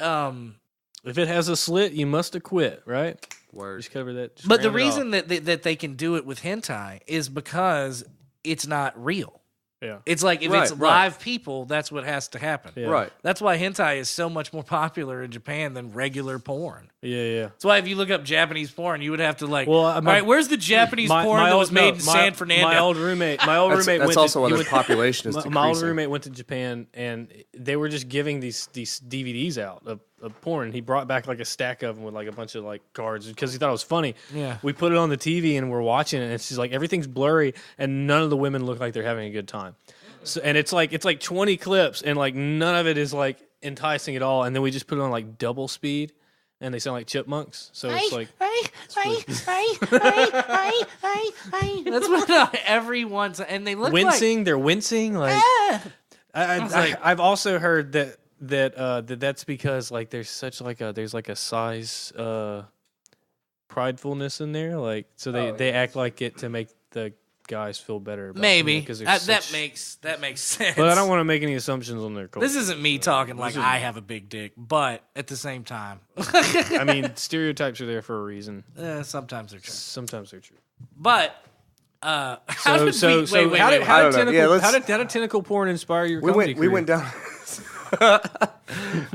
If it has a slit, you must acquit, right? Word. Just cover that. just but the round it reason off. that they can do it with hentai is because it's not real. Yeah. It's like if Right, it's right. live people, that's what has to happen. Yeah. Right. That's why hentai is so much more popular in Japan than regular porn. Yeah. That's why if you look up Japanese porn, you would have to like, Well, all right, where's the Japanese porn that was made in San Fernando? My old roommate. That's went also to, why he the went- population is my old decreasing. roommate went to Japan and they were just giving these DVDs out of porn. He brought back like a stack of them with like a bunch of like cards because he thought it was funny. Yeah. We put it on the TV and we're watching it and it's just like everything's blurry and none of the women look like they're having a good time. So and it's like 20 clips and like none of it is like enticing at all. And then we just put it on like double speed and they sound like chipmunks. So it's like That's what everyone's, and they look wincing. They're wincing. Like I've also heard that's because like there's such like a size pridefulness in there. Like so they act like it to make the guys feel better. About maybe because that makes sense. But I don't want to make any assumptions on their culture. This isn't me talking like I have a big dick, but at the same time, I mean, stereotypes are there for a reason. sometimes they're true. Sometimes they're true. But how did So we, wait, how wait, did wait. I don't know. tentacle Yeah, let's- how did tentacle porn inspire your We comedy went. We career? went down. we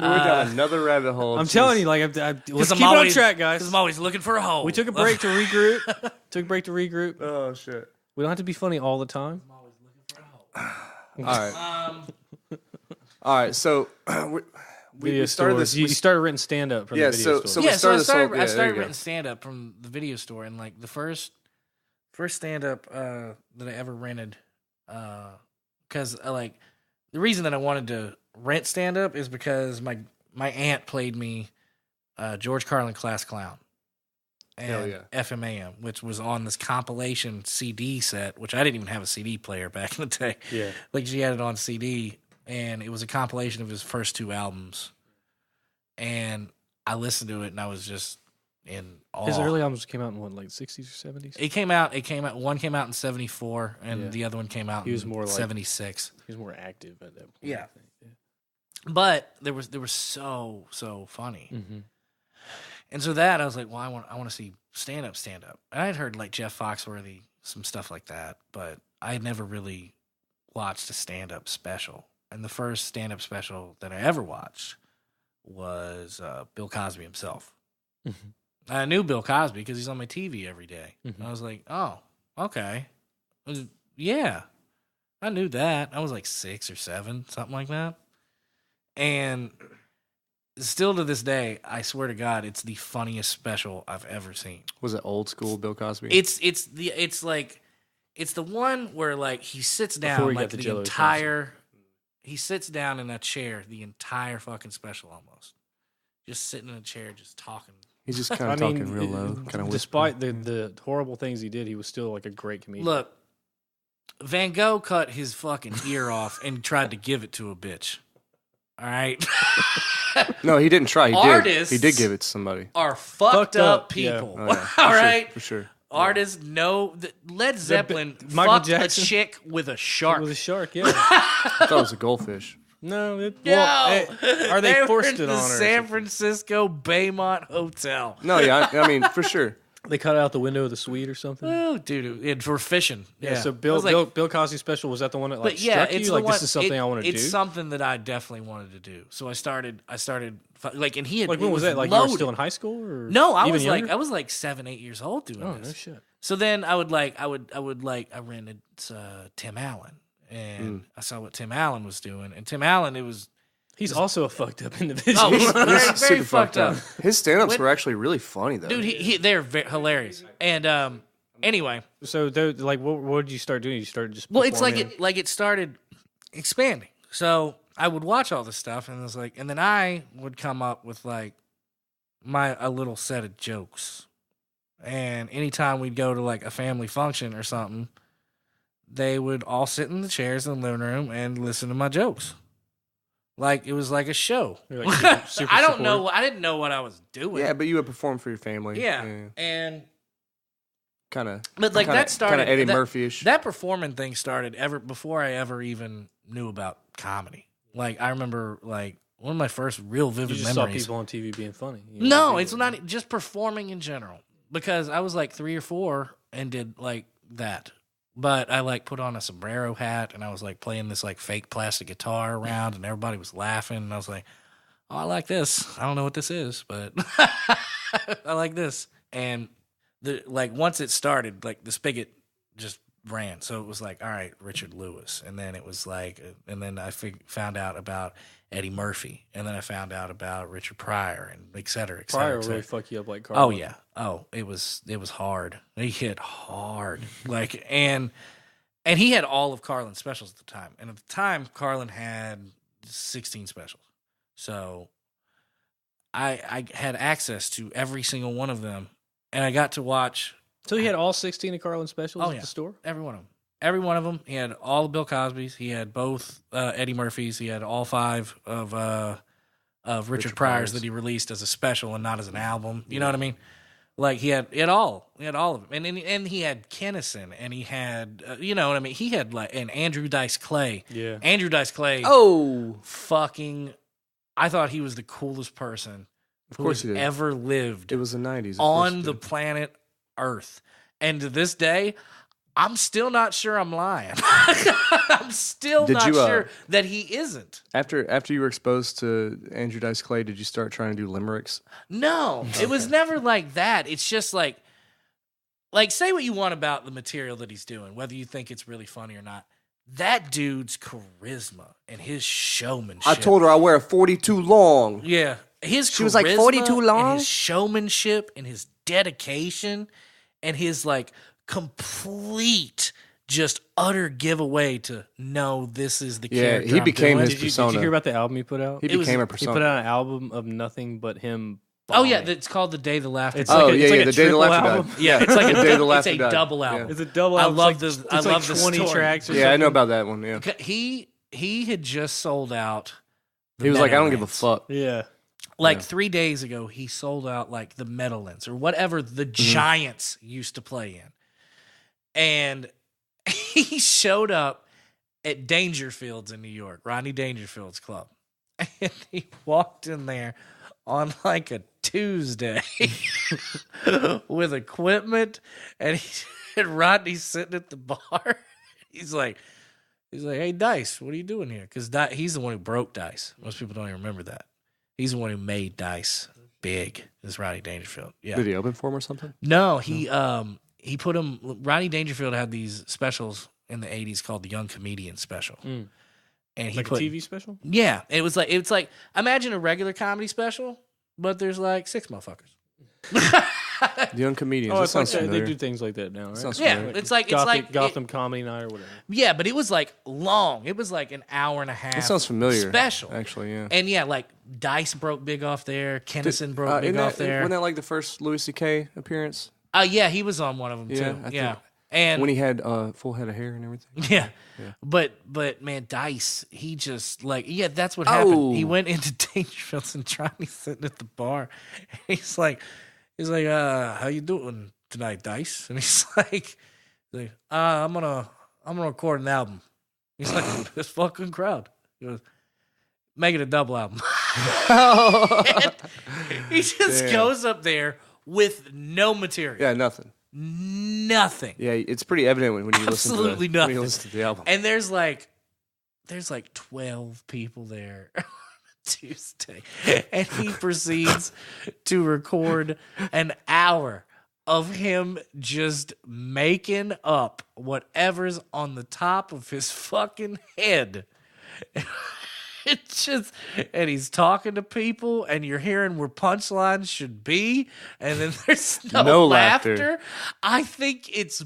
went down another rabbit hole. I'm Jeez. telling you, like, let's keep it on track, guys. Because I'm always looking for a hole. We took a break to regroup. Oh shit. We don't have to be funny all the time. All right. All right. So we started store. this. You started written stand up from Yeah, the video so store. we Yeah, so I started this whole- started, yeah, I there started you go. writing stand up from the video store, and like the first stand up that I ever rented, because like the reason that I wanted to rent stand up is because my aunt played me George Carlin Class Clown Hell and yeah. FMAM, which was on this compilation CD set, which I didn't even have a CD player back in the day. Yeah. Like she had it on CD, and it was a compilation of his first two albums. And I listened to it, and I was just in awe. His early albums came out in what, like 60s or 70s? It came out. One came out in 74, and Yeah. the other one came out He was in more like- 76. He was more active at that point. Yeah. I think. But they were so funny. Mm-hmm. And so that I was like, well, I want to see stand up. And I had heard like Jeff Foxworthy, some stuff like that, but I had never really watched a stand up special. And the first stand up special that I ever watched was Bill Cosby himself. Mm-hmm. I knew Bill Cosby because he's on my TV every day. Mhm. And I was like, oh, okay. Yeah, I knew that. I was like 6 or 7, something like that. And still to this day, I swear to God, it's the funniest special I've ever seen. Was it old school Bill Cosby? It's the one where like he sits Before down he got like the the Jell-O entire he sits down in a chair the entire fucking special almost. Just sitting in a chair just talking. He's just kind of talking real low, kind of despite the horrible things he did, he was still like a great comedian. Look, Van Gogh cut his fucking ear off and tried to give it to a bitch. All right. No, he didn't try. He Artists did. He did give it to somebody. Are fucked up yeah. people. Oh, yeah, for All sure, right. for sure. Artists know that Led Zeppelin Michael fucked Jackson. a chick with a shark. With a shark, yeah. I thought it was a goldfish. No, Yo, are they were forced in it the on her? or San something? Francisco Baymont Hotel. No, yeah, I mean for sure. They cut out the window of the suite or something. Oh, dude, and for fishing. Yeah. So I was like, Bill Cosby special, was that the one that like but yeah, struck it's you? the Like one, this is something I want to do. It's something that I definitely wanted to do. So I started like, and he had Like when it was that? Like you loaded. were still in high school or No, I even was younger? like 7, 8 years old doing Oh this. no shit. So then I rented Tim Allen, and I saw what Tim Allen was doing, and Tim Allen He's also a fucked up individual. oh, he's very, very Super fucked up. His stand-ups When- were actually really funny though. Dude, they're hilarious. And anyway, So like what did you start doing? You started just well, it's performing? it started expanding. So I would watch all this stuff, and it was like, and then I would come up with like a little set of jokes. And anytime we'd go to like a family function or something, they would all sit in the chairs in the living room and listen to my jokes. Like it was like a show. Like super I don't supportive. know. I didn't know what I was doing. Yeah, but you would perform for your family. Yeah. And kind of. but like that started kind of Eddie that, Murphy-ish. That performing thing started ever before I ever even knew about comedy. Like I remember like one of my first real vivid You just memories. saw people on TV being funny. No, it's not just performing in general. Because I was like 3 or 4 and did like that. But I like put on a sombrero hat and I was like playing this like fake plastic guitar around and everybody was laughing and I was like, oh, I like this. I don't know what this is, but I like this. And like once it started, like the spigot just ran. So it was like, all right, Richard Lewis. And then it was like, and then I found out about Eddie Murphy. And then I found out about Richard Pryor and et cetera, et cetera. Pryor et cetera. really fuck you up like Carl. Oh yeah. Oh, it was hard. He hit hard. Like and he had all of Carlin's specials at the time. And at the time, Carlin had 16 specials. So I had access to every single one of them, and I got to watch. So he had all 16 of Carlin's specials at the store? Every one of them. Every one of them. He had all of Bill Cosby's. He had both Eddie Murphy's. He had all 5 of Richard Pryor's that he released as a special and not as an album. You know what I mean? Like he had all of them, and he had Kennison, and he had you know what I mean. He had like and Andrew Dice Clay. Yeah, Andrew Dice Clay. Oh, fucking! I thought he was the coolest person who has ever lived. It was the 90s on the planet Earth, and to this day, I'm still not sure I'm lying. I'm still not sure that he isn't. After you were exposed to Andrew Dice Clay, did you start trying to do limericks? No, it was never like that. It's just like say what you want about the material that he's doing, whether you think it's really funny or not. That dude's charisma and his showmanship. I told her I wear a 42 long. Yeah, she was like 42 long. And his showmanship and his dedication and his like complete, just utter giveaway to know this is the character. He became I'm his doing. persona. Did you hear about the album he put out? He became a persona. He put out an album of nothing but him. Oh yeah, it's called The Day the Laughter. It's Died. like it's like The a Day the triple Laughter album. Died. Yeah, it's like The Day the it's Laughter a Died. double Yeah. album. It's a double I album. love It's this. like, I it's love like this 20 story. tracks. Or Yeah, something. I know about that one. Yeah, He had just sold out. he was like, I don't give a Meadowlands. fuck. Yeah. Like 3 days ago, he sold out like the Meadowlands or whatever the Giants used to play in. And he showed up at Dangerfield's in New York, Rodney Dangerfield's club. And he walked in there on like a Tuesday with equipment. And Rodney's sitting at the bar. He's like, hey, Dice, what are you doing here? Because he's the one who broke Dice. Most people don't even remember that. He's the one who made Dice big. This Rodney Dangerfield. Yeah. Did he open for him or something? No, he put him. Rodney Dangerfield had these specials in the '80s called the Young Comedian Special, and he Like put a TV special? yeah. It's like imagine a regular comedy special, but there's like 6 motherfuckers. The Young Comedians. Oh, that it's like sounds that. familiar. They do things like that now, right? Sounds Yeah, familiar. it's like Gotham Comedy Night or whatever. Yeah, but it was like long. It was like an hour and a half. That sounds familiar. Special, Actually, yeah. And yeah, like Dice broke big off there. Kennison broke big off there. Wasn't that like the first Louis C.K. appearance? Yeah, he was on one of them Yeah, too. I Yeah, think- and When he had full head of hair and everything? yeah. But man, Dice, he just like that's what happened. He went into Dangerfield's and Johnny's sitting at the bar. And he's like, how you doing tonight, Dice? And he's like, I'm gonna record an album. He's like, this fucking crowd. He goes, make it a double album. He just goes up there with no material. Yeah, nothing. Nothing. Yeah, it's pretty evident when you Absolutely listen to nothing. when you listen to the album. And there's like 12 people there on a Tuesday. And he proceeds to record an hour of him just making up whatever's on the top of his fucking head. It's just, and he's talking to people, and you're hearing where punchlines should be, and then there's no laughter. I think it's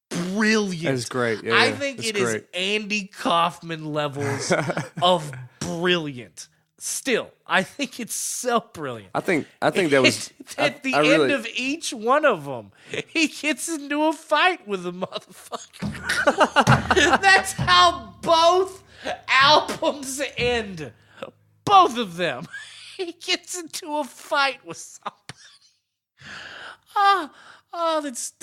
brilliant. That's great. Yeah, I think it's it is great. Andy Kaufman levels of brilliant. still, I think it's so brilliant. I think that was At the I end really, of each one of them, he gets into a fight with a motherfucker. That's how both albums end. Both of them. He gets into a fight with somebody. That's.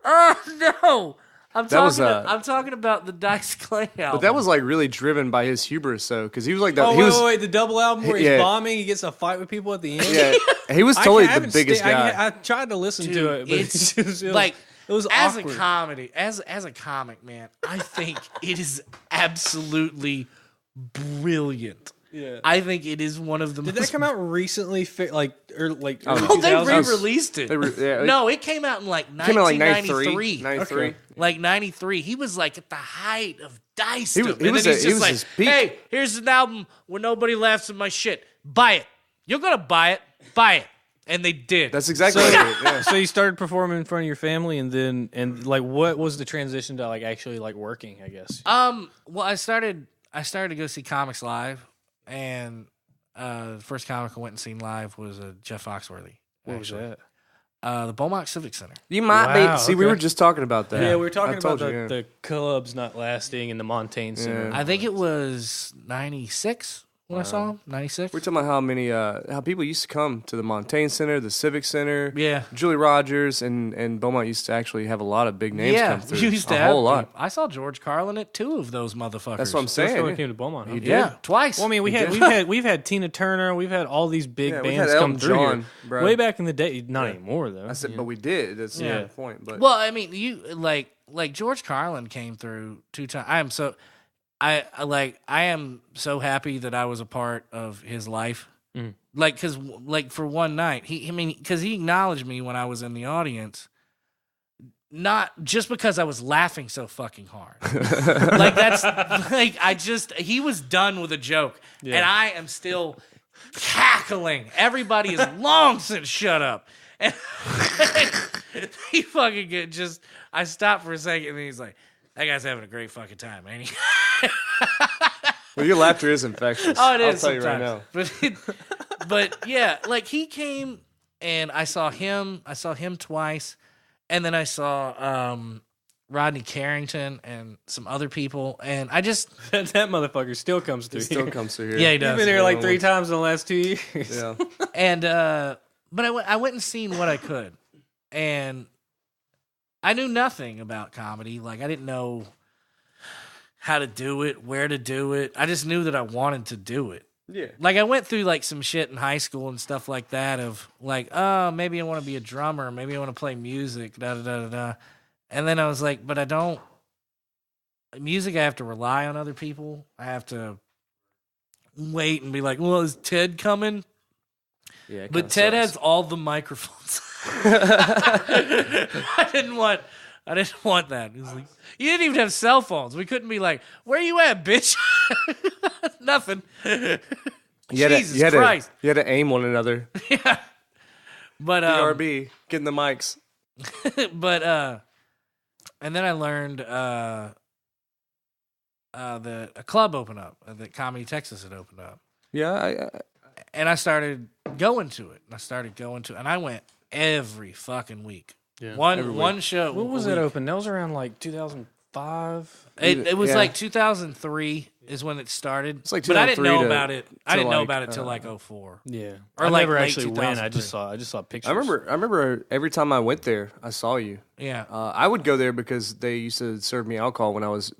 Oh no! I'm talking about the Dice Clay album. but that was like really driven by his hubris, though, because he was like the wait, the double album where he's bombing, he gets in a fight with people at the end. Yeah, he was totally the biggest guy. I tried to listen to it, but It's it was as awkward. a comedy, as a comic, man. I think it is absolutely brilliant. Yeah. I think it is one of the. Did most... that come out recently? Early Oh, they 2000s? re-released it. No, it came out in like 1993. 93. Okay. Like 93. He was like at the height of Dice. He was his peak. Hey, here's an album where nobody laughs at my shit. Buy it. You're gonna buy it. Buy it. And they did. That's exactly what it is. Yeah. So you started performing in front of your family, and like, what was the transition to like actually like working? I guess. Well, I started to go see comics live, and the first comic I went and seen live was Jeff Foxworthy. What was that? The Beaumont Civic Center. You might Wow, be. See, we okay. were just talking about that. Yeah, we were talking I about told you, the clubs not lasting in the Montaigne Center. Yeah. I think it was 96 when I saw him. 96. We're talking about how people used to come to the Montaigne Center, the Civic Center. Yeah. Julie Rogers and Beaumont used to actually have a have a lot of big names come through. You used to a have whole lot. I saw George Carlin at 2 of those motherfuckers. That's what I'm That's saying. when we came to Beaumont. Huh? Yeah, twice. Well, I mean, we've had Tina Turner, we've had all these big Yeah, we've bands had come Elton through John, here. bro. Way back in the day, not anymore though. I said, but we did. That's Yeah. the point. But Well, I mean, you like George Carlin came through 2 times. I am so happy that I was a part of his life. Mm. Like, cause like for one night, cause he acknowledged me when I was in the audience, not just because I was laughing so fucking hard. Like that's like he was done with a joke, and I am still cackling. Everybody is long since shut up, and he fucking I stopped for a second, and he's like, "That guy's having a great fucking time, ain't he?" well, your laughter is infectious. Oh, it I'll is tell you right sometimes. now. But yeah, like he came and I saw him twice, and then I saw Rodney Carrington and some other people, and I just that motherfucker still comes through. It still here. comes through here. yeah, he You've does. been there like 3 times in the last 2 years. Yeah. And but I went and seen what I could, and I knew nothing about comedy. Like I didn't know how to do it, where to do it. I just knew that I wanted to do it. Yeah. Like I went through like some shit in high school and stuff like that of like, oh, maybe I want to be a drummer, maybe I want to play music, da da da da da. And then I was like, but I don't. Music, I have to rely on other people. I have to wait and be like, well, is Ted coming? Yeah. But Ted has all the microphones. I didn't want that. He was like, you didn't even have cell phones. We couldn't be like, where you at, bitch? Nothing. Jesus Christ. You had to aim one another. Yeah. But BRB, getting the mics. but and then I learned that a club opened up, that Comedy Texas had opened up. Yeah. And I started going to it. And I went every fucking week. Yeah. One show. What was a that week. open? That was around like 2005. It was Yeah. like 2003 is when it started. It's like but I didn't 2003 know to- about it. I didn't know like, about it till like 04. Yeah, Or I like never late actually went. I 2003. just saw pictures. I remember every time I went there, I saw you. Yeah. I would go there because they used to serve me alcohol when I was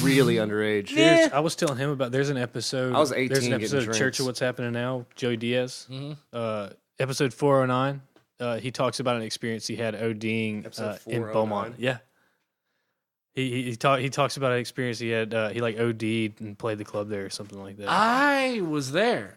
really underage. Yeah. I was telling him about. There's an episode. I was 18 There's an getting episode of drinks. Church of What's Happening Now. Joey Diaz. Episode 409. He talks about an experience he had ODing Episode in 409? Beaumont. Yeah. He talks about an experience he had. He like OD'd and played the club there or something like that. I was there.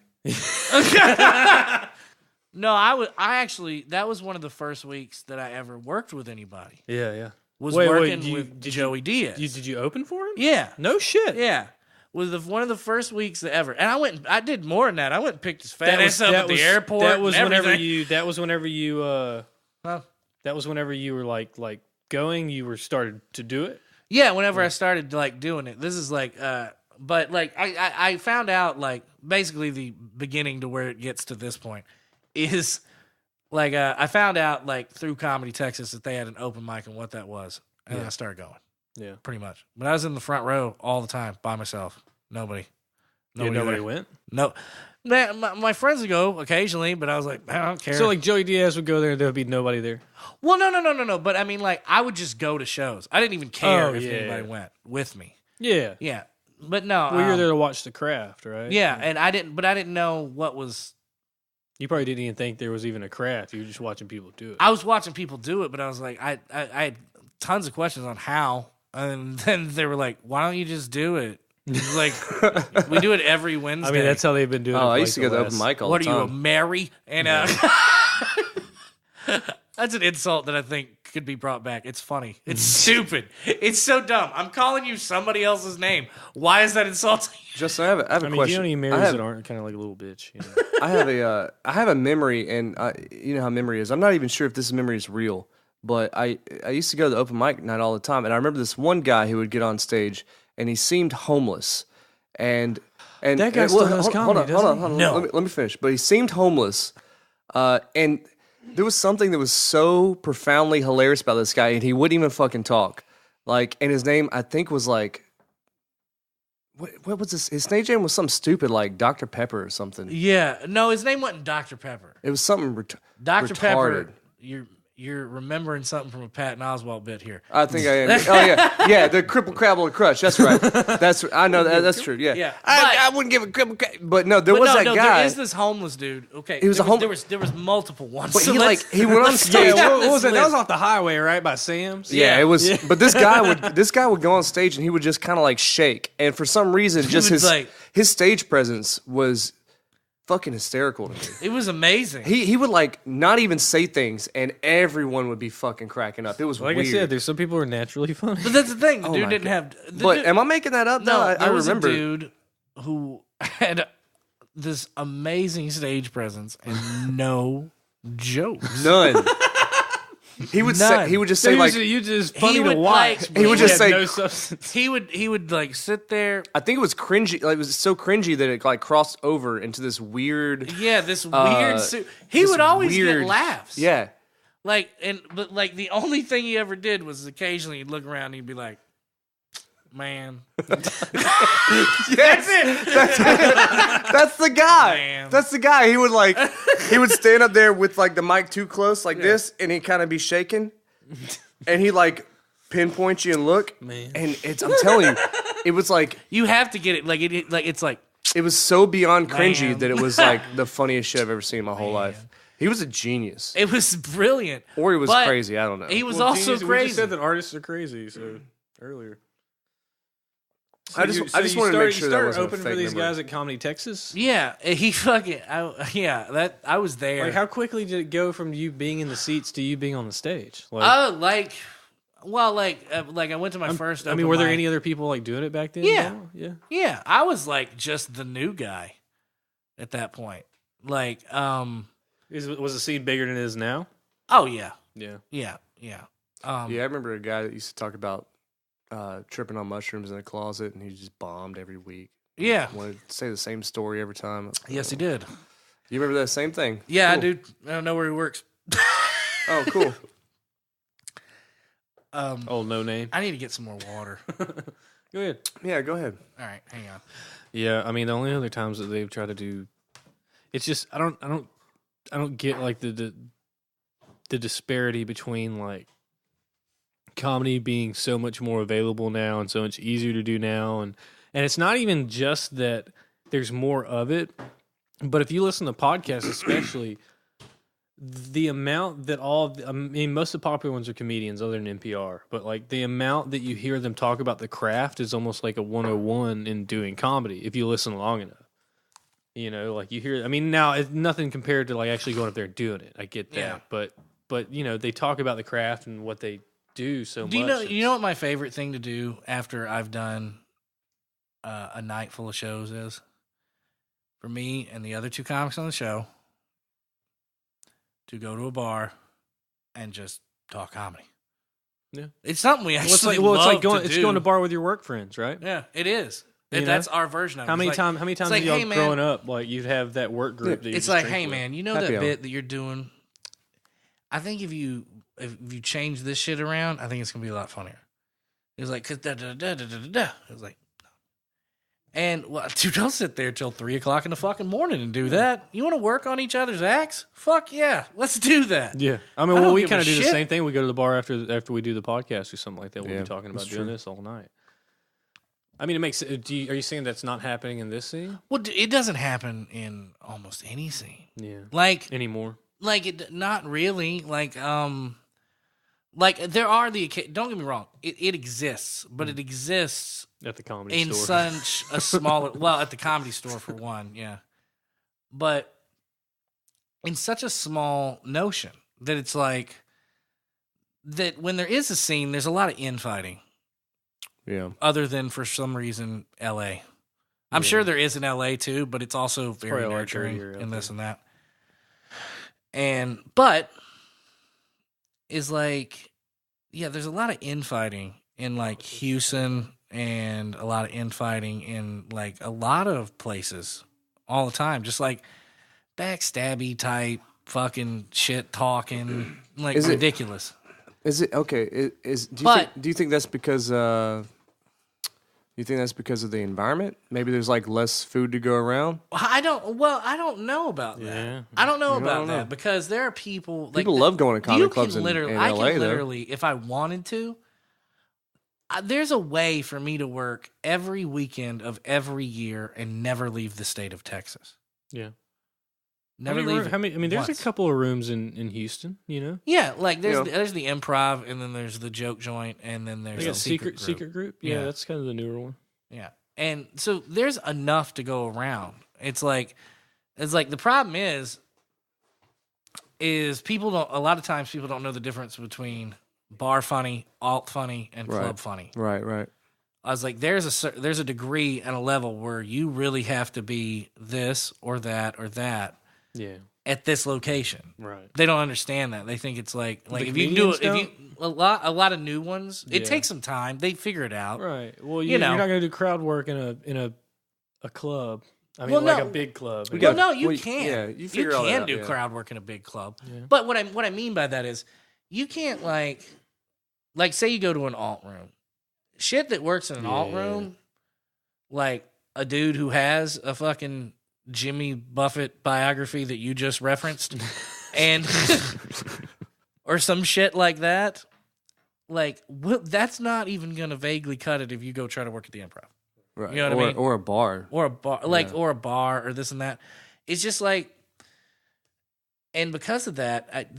No, I actually, that was one of the first weeks that I ever worked with anybody. Yeah. Was Wait, working did you- with did Joey Diaz. Did you open for him? Yeah. No shit. Yeah. Was one of the first weeks ever. And I did more than that. I went and picked his fat ass up at the airport. That was and whenever everything. you. That was whenever you. Huh? That was whenever you were like going. You were started to do it. Yeah, whenever I started like doing it. This is like But like I found out like basically the beginning to where it gets to this point is like I found out like through Comedy Texas that they had an open mic and what that was, and then I started going. Yeah. Pretty much. But I was in the front row all the time by myself. Nobody Nobody went? No. Man, my friends would go occasionally, but I was like, I don't care. So like Joey Diaz would go there and there would be nobody there? Well, no. But I mean, like, I would just go to shows. I didn't even care if anybody went with me. Yeah. Yeah. But no. Well, you're there to watch the craft, right? Yeah, and I didn't know what was. You probably didn't even think there was even a craft. You were just watching people do it. I was watching people do it, but I was like, I had tons of questions on how. And then they were like, why don't you just do it? Like, we do it every Wednesday. I mean, that's how they've been doing it. I used to go to the open mic all the time. What are you, a Mary? And that's an insult that I think could be brought back. It's funny. It's stupid. It's so dumb. I'm calling you somebody else's name. Why is that insulting? Justin, I have a question. You know any Marys that aren't kind of like a little bitch? You know? I have a memory, and you know how memory is. I'm not even sure if this memory is real, but I used to go to the open mic night all the time, and I remember this one guy who would get on stage, and he seemed homeless, and that guy still does comedy, doesn't he? No. Let me finish. But he seemed homeless, and there was something that was so profoundly hilarious about this guy, and he wouldn't even fucking talk. Like, and his name, I think, was like, what was this? His stage name was something stupid like Dr. Pepper or something. Yeah. No, his name wasn't Dr. Pepper. It was something Dr. retarded. Pepper, you're remembering something from a Patton Oswalt bit here. I think I am. Yeah, the cripple, crabble, and crutch. That's right. I know that's true. Yeah, Yeah, I wouldn't give a cripple, but no, there was that guy. There is this homeless dude. Okay, He was a homeless. There was multiple ones. But So he let's- went on let's stage. go down What was this it? That was list. off the highway, right? By Sam's? Yeah, it was. But this guy would go on stage and he would just kind of like shake, and for some reason, just would, like- his stage presence was fucking hysterical to me. It was amazing. He would like not even say things, and everyone would be fucking cracking up. It was Like weird. I said, there's some people who are naturally funny. But that's the thing. The dude my didn't God. have. But am I making that up? No, I there was remember. a dude who had this amazing stage presence and no jokes. None. He would None. say. He would just say like. you just funny would, to watch. like- but he would just had say- no substance. He would like sit there. I think it was cringy. Like, it was so cringy that it like crossed over into this weird. Yeah, this weird suit. He this would always weird- get laughs. Yeah. Like but like the only thing he ever did was occasionally he'd look around and he'd be like, "Man, That's it. That's the guy. Man. That's the guy. He would stand up there with like the mic too close like this, and he'd kind of be shaking, and he like pinpoint you and look, Man. and I'm telling you, it was like you have to get it. Like it's like it was so beyond cringy Man. that it was like the funniest shit I've ever seen in my whole life. He was a genius, it was brilliant, or he was but crazy. I don't know. He was Well, also genius, We crazy. just said that artists are crazy. So earlier. I just wanted to make sure that wasn't a open for fake these memory. guys at Comedy Texas. Yeah, he fucking. I was there. Like, how quickly did it go from you being in the seats to you being on the stage? Like, I went to my first. I mean, open were there mic. any other people like doing it back then? Yeah. No? Yeah. Yeah, I was like just the new guy at that point. Like, Was the scene bigger than it is now? oh yeah, Yeah. yeah. Yeah, I remember a guy that used to talk about tripping on mushrooms in a closet, and he just bombed every week. Yeah. Wanted to say the same story every time. Yes, he did. You remember that same thing? Yeah, Cool. I do. I don't know where he works. Oh, cool. Oh, no name. I need to get some more water. Go ahead. Yeah, go ahead. All right, hang on. Yeah, I mean, the only other times that they've tried to do, it's just I don't get like the disparity between like comedy being so much more available now and so much easier to do now, and it's not even just that there's more of it, but if you listen to podcasts, especially the amount that most of the popular ones are comedians other than NPR, but like the amount that you hear them talk about the craft is almost like a 101 in doing comedy if you listen long enough. You know, like you hear, I mean, now it's nothing compared to like actually going up there and doing it. I get that. Yeah. But you know, they talk about the craft and what they do so Do much. you know what my favorite thing to do after I've done a night full of shows is? For me and the other two comics on the show, to go to a bar and just talk comedy. Yeah. It's something we actually Well, it's like love going to it's do. going to bar with your work friends, right? Yeah, it is. That's our version of it. How many It's times have like, y'all hey, man, growing up, like you'd have that work group that you it's just like, drink hey with? man, you know Happy that hour. bit that you're doing? I think if you change this shit around, I think it's gonna be a lot funnier. It was like, cause da da da da da da da. It was like, no. And well, dude, don't sit there till 3 o'clock in the fucking morning and do that. You want to work on each other's acts? Fuck yeah, let's do that. Yeah, I mean, I well, don't we give kind a of do the shit. same thing. We go to the bar after we do the podcast or something like that. We'll Yeah, be talking about that's doing true. this all night. I mean, it makes. Are you saying that's not happening in this scene? Well, it doesn't happen in almost any scene. Yeah, Like anymore. Not really. Like there are don't get me wrong, it exists, but it exists At the comedy in store. such a smaller, well, at the Comedy Store for one, yeah, but in such a small notion that it's like that when there is a scene, there's a lot of infighting. Yeah. Other than for some reason, L.A. I'm sure there is in L.A. too, but it's also very probably a lot nurturing dirtier out and this there. and that. But is like, yeah, there's a lot of infighting in like Houston and a lot of infighting in like a lot of places all the time. Just like backstabby type fucking shit talking, like Is it- ridiculous. Is it okay? Do you think that's because you think that's because of the environment? Maybe there's like less food to go around. I don't know about that. Yeah. I don't know about don't know. that because there are people like People love going to comedy you clubs can in literally, LA, I can though. literally, if I wanted to, there's a way for me to work every weekend of every year and never leave the state of Texas. Yeah. Never leave. I mean, there's once. a couple of rooms in Houston. You know, Yeah, like Yeah. there's the Improv, and then there's the Joke Joint, and then there's they the got secret group. Yeah, Yeah. that's kind of the newer one. Yeah. And so there's enough to go around. It's like the problem is people don't, a lot of times people don't know the difference between bar funny, alt funny, and club Right. funny. Right. I was like, there's a degree and a level where you really have to be this or that Yeah. at this location. Right. They don't understand that. They think it's like The if you can do it, comedians a lot of new ones, it Yeah. takes some time. They figure it out. Right. Well, You you're know. not going to do crowd work in a club. I mean, Well, like no. a big club. We Well, got- no, you well, can. yeah, you figure all that can out, do yeah. crowd work in a big club. Yeah. But what I mean by that is you can't like say you go to an alt room. Shit that works in an alt Yeah. room, like a dude who has a fucking Jimmy Buffett biography that you just referenced and or some shit like that. Like that's not even gonna vaguely cut it if you go try to work at the Improv. Right. You know what I mean? Or a bar. Or a bar, or a bar, or this and that. It's just like, and because of that,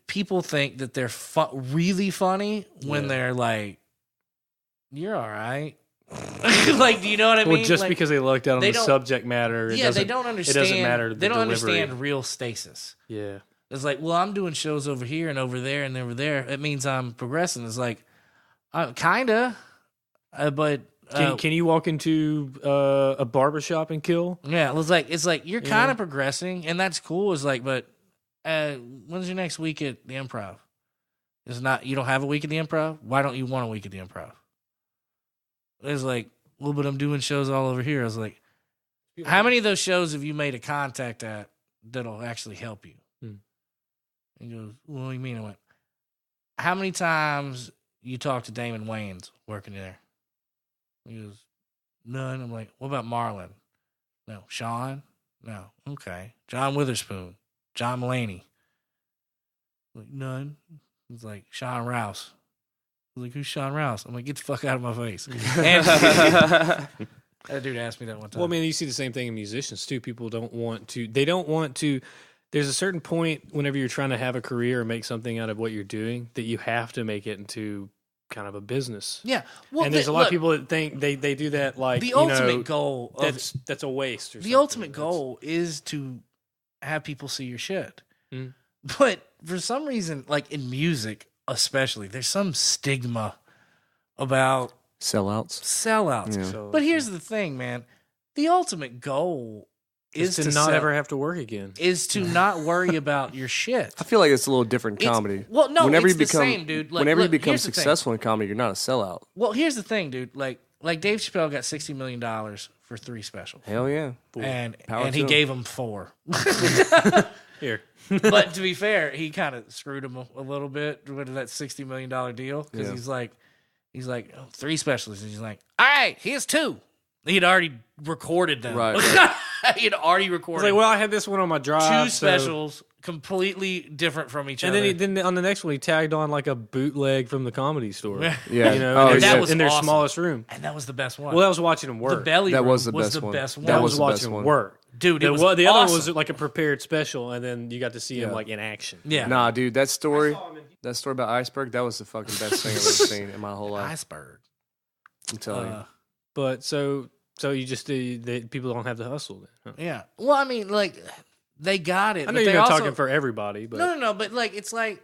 people think that they're really funny when Yeah. they're like, "You're all right." Like, do you know what I mean? Well, just Like, because they lucked out on they the don't- subject matter, yeah, they don't understand. It doesn't matter. They don't delivery. understand real stasis. Yeah. It's like, well, I'm doing shows over here and over there and over there. It means I'm progressing. It's like, kinda, but. Can you walk into a barbershop and kill? Yeah, it's like you're kind of progressing, and that's cool. It's like, but when's your next week at the Improv? It's not. You don't have a week at the Improv. Why don't you want a week at the Improv? It's like, well, but I'm doing shows all over here. I was like, how many of those shows have you made a contact at that'll actually help you? He goes, well, what do you mean? I went, how many times you talked to Damon Wayans working there? He goes, none. I'm like, what about Marlon? No. Sean? No. Okay. John Witherspoon? John Mulaney? Like, none. He's like, Sean Rouse. I was like, who's Sean Rouse? I'm like, get the fuck out of my face. And that dude asked me that one time. Well, I mean, you see the same thing in musicians too. People don't want to. They don't want to. There's a certain point whenever you're trying to have a career or make something out of what you're doing that you have to make it into kind of a business. yeah. Well, And there's a lot of people that think they do that like the you ultimate know, goal of that's a waste. Or the something. ultimate That's- goal is to have people see your shit. Mm. But for some reason, like in music especially, there's some stigma about Sellouts. sellouts. Yeah. So, But here's the thing, man. The ultimate goal is to not sell- ever have to work again. is to not worry about your shit. I feel like it's a little different It's- comedy. well, no, whenever it's you the become, same, dude. Like, whenever look, you become here's the thing. successful in comedy, you're not a sellout. Well, here's the thing, dude. Like like Dave Chappelle got $60 million for 3 specials. Hell yeah. And Power he to gave him 4. Here. But to be fair, he kind of screwed him a little bit with that $60 million deal because he's like 3 specials. And he's like, all right, here's 2. He'd already recorded them. Right. He'd already recorded. It's like, well, I had this one on my drive. 2 specials, completely different from each And other. then on the next one, he tagged on like a bootleg from the Comedy Store. Yeah. You know, Oh, in that their, was in their awesome. smallest room. And that was the best one. Well, I was watching him the work. belly That room was the best one. best one. That I was was the best watching him one. work. Dude, it was the other one awesome. was like a prepared special, and then you got to see him like in action. Yeah. Nah, dude, that story about Iceberg, that was the fucking best thing I've ever seen in my whole life. Iceberg. I'm telling you. But so you just people don't have the hustle then. Huh? Yeah. Well, I mean, like, they got it. I know but you're they not also, talking for everybody, but No, but like, it's like,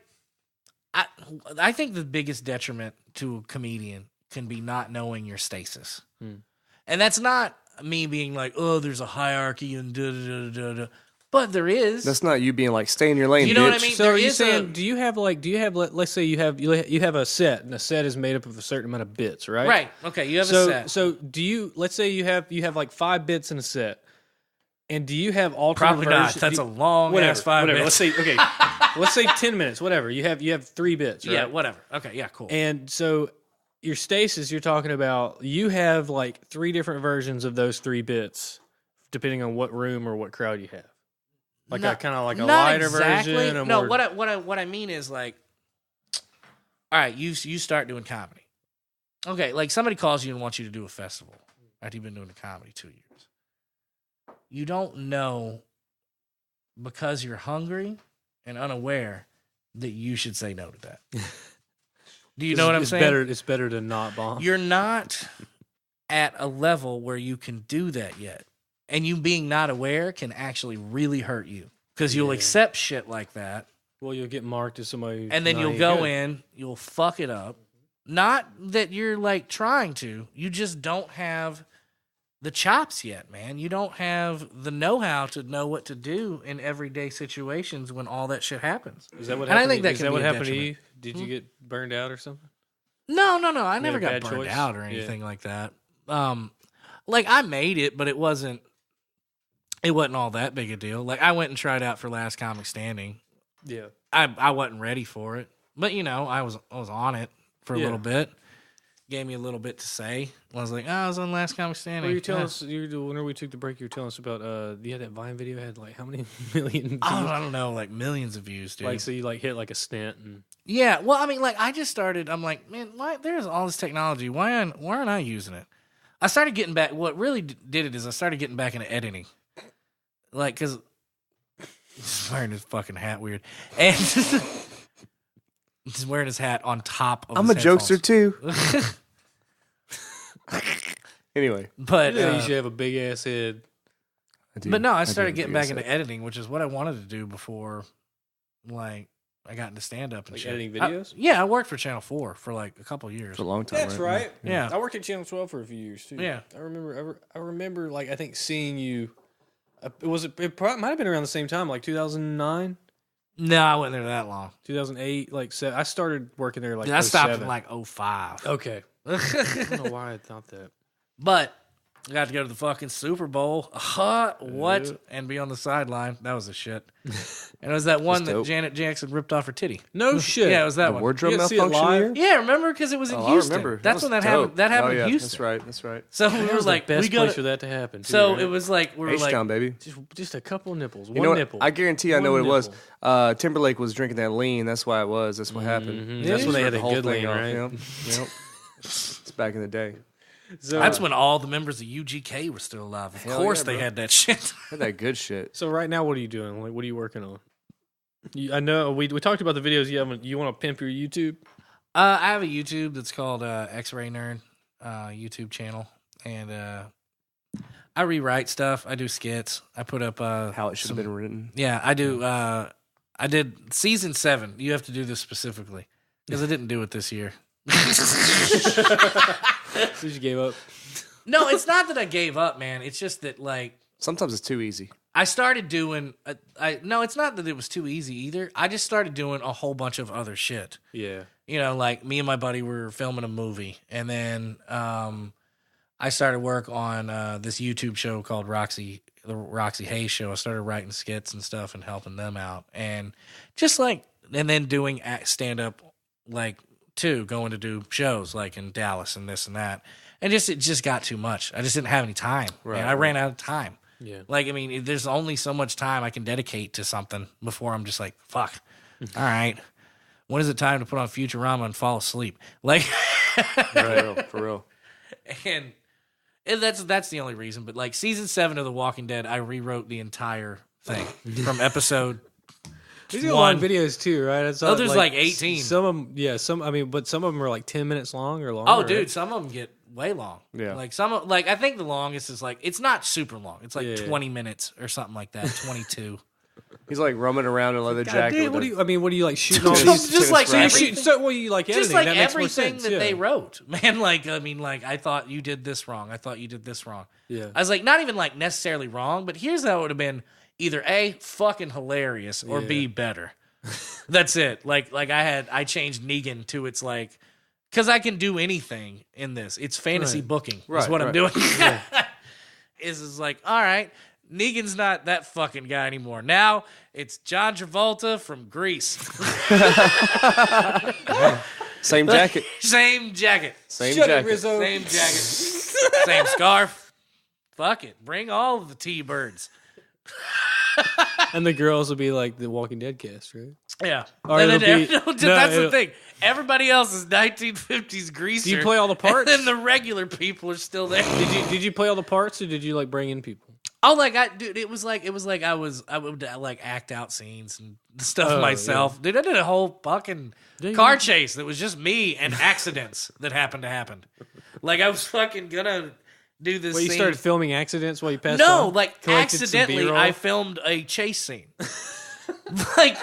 I think the biggest detriment to a comedian can be not knowing your stasis. And that's not me being like, oh, there's a hierarchy and da-da-da-da-da. But there is. That's not you being like, stay in your lane, You know what I bitch. mean? So There are you is saying? Do you have let's say you have a set, and a set is made up of a certain amount of bits, right? Right. Okay, you have So a set. so do you? Let's say you have like 5 bits in a set, and do you have alternate Probably not. versions? That's a long ass 5 whatever. minutes. Let's say let's say 10 minutes. Whatever. You have 3 bits, right? Yeah, whatever. Okay, yeah, cool. And so your stasis, you're talking about, you have like 3 different versions of those 3 bits, depending on what room or what crowd you have. Like a kind of like a not lighter exactly. version. A No, more, what I mean is like, all right, you start doing comedy. Okay, like somebody calls you and wants you to do a festival after you've been doing the comedy 2 years. You don't know, because you're hungry and unaware, that you should say no to that. Do you know what I'm saying? It's better to not bomb. You're not at a level where you can do that yet. And you being not aware can actually really hurt you. Because you'll accept shit like that. Well, you'll get marked as somebody, And then you'll go in, you'll fuck it up. Not that you're like trying to. You just don't have the chops yet, man. You don't have the know-how to know what to do in everyday situations when all that shit happens. Is that what And I happened? think that is can that be what a happened to detriment. you? Did you get burned out or something? No. I never a got bad burned choice? out or anything like that. Like I made it, but it wasn't all that big a deal. Like I went and tried out for Last Comic Standing. Yeah. I wasn't ready for it, but you know, I was on it for a Yeah. little bit. Gave me a little bit to say. I was like, I was on Last Comic Standing. Well, you telling Yeah. us, whenever we took the break, you were telling us about, you had that Vine video had like how many million views? I don't know, like millions of views, dude. Like, so you like hit like a stint and. Yeah, well, I mean, like I just started. I'm like, man, why? There's all this technology. Why aren't I using it? I started getting back. What really did it is I started getting back into editing, like because he's wearing his fucking hat weird, and he's wearing his hat on top of. I'm a his jokester headphones. too. Anyway. But Yeah, you should have a big ass head. but no, I started getting back into editing, which is what I wanted to do before, like I got into stand up and Like shit. editing videos? Yeah, I worked for Channel 4 for like a couple of years. For a long time. Yeah. I worked at Channel 12 for a few years too. Yeah. I remember like I think seeing you. It probably might have been around the same time, like 2009, No, I wasn't there that long. 2008. Like I started working there like. Dude, I stopped 07. in like 05. Okay. I don't know why I thought that. But I got to go to the fucking Super Bowl. What? And be on the sideline. That was a shit. And it was that one that dope. Janet Jackson ripped off her titty. No shit. Yeah, it was that The one. wardrobe You didn't see it malfunction live? here? Yeah, remember? Because it was in Oh, Houston. I remember. That's was when that dope. happened. That happened yeah, in Houston. That's right. So we That were was like, the best we go place to, for that to happen. Too, So right? it was like, we were like, H-Town, baby. just a couple nipples. You One know what? nipple. I guarantee I know One what it was. nipple. Timberlake was drinking that lean. That's why it was. That's what happened. Mhm. That's when they had the a whole good thing lean, off, right? Yep. Yep. It's back in the day. So, that's when all the members of UGK were still alive. Of Hell course yeah, they bro. had that shit. Had that good shit. So right now, what are you doing? Like, what are you working on? I know we talked about the videos you have. You want to pimp your YouTube? I have a YouTube that's called X-Ray Nerd YouTube channel. And I rewrite stuff. I do skits. I put up How it should have been written. Yeah, I do. I did season 7. You have to do this specifically because I didn't do it this year. So you gave up. No, it's not that I gave up, man. It's just that like Sometimes it's too easy. I started doing. No, it's not that it was too easy either. I just started doing a whole bunch of other shit. Yeah. You know, like me and my buddy were filming a movie, and then I started work on this YouTube show called the Roxy Hayes Show. I started writing skits and stuff and helping them out, and just like, and then doing stand up, like too, going to do shows like in Dallas and this and that, and it just got too much. I just didn't have any time. Right, I ran out of time. Yeah, like I mean, there's only so much time I can dedicate to something before I'm just like, fuck. All right, when is it time to put on Futurama and fall asleep? Like, for real. And that's the only reason. But like season 7 of The Walking Dead, I rewrote the entire thing from episode. These are long videos too, right? It's there's like 18. Some of them, yeah. But some of them are like 10 minutes long or longer. Oh, dude, right? some of them get way long. Yeah, like I think the longest is like, it's not super long. It's like 20 minutes or something like that. 22. He's like roaming around in a leather jacket. Dude, what do you like shooting all these? Just like everything, you like editing? Just like that makes everything more sense. that they wrote, man. Like I mean, like I thought you did this wrong. I thought you did this wrong. Yeah, I was like, not even like necessarily wrong, but here's how it would have been: either A, fucking hilarious, or B, better. That's it. Like I changed Negan to it's like, because I can do anything in this. It's fantasy booking is what I'm doing. Is like, all right, Negan's not that fucking guy anymore. Now it's John Travolta from Grease. Same jacket. Same jacket. Same jacket. Rizzo. Same jacket. Same scarf. Fuck it. Bring all of the T-birds. And the girls will be like the Walking Dead cast, right? Yeah. Or And it'll then be- that's the thing. Everybody else is 1950s greaser. Do you play all the parts? And then the regular people are still there. Did you play all the parts, or did you like bring in people? Oh, like dude, it was like I would like act out scenes and stuff myself. Yeah. Dude, I did a whole fucking car chase that was just me and accidents that happened to happen. Like I was fucking gonna do this. Well, you scene. started filming accidents while you passed. No, on? like Collected accidentally, I filmed a chase scene. Like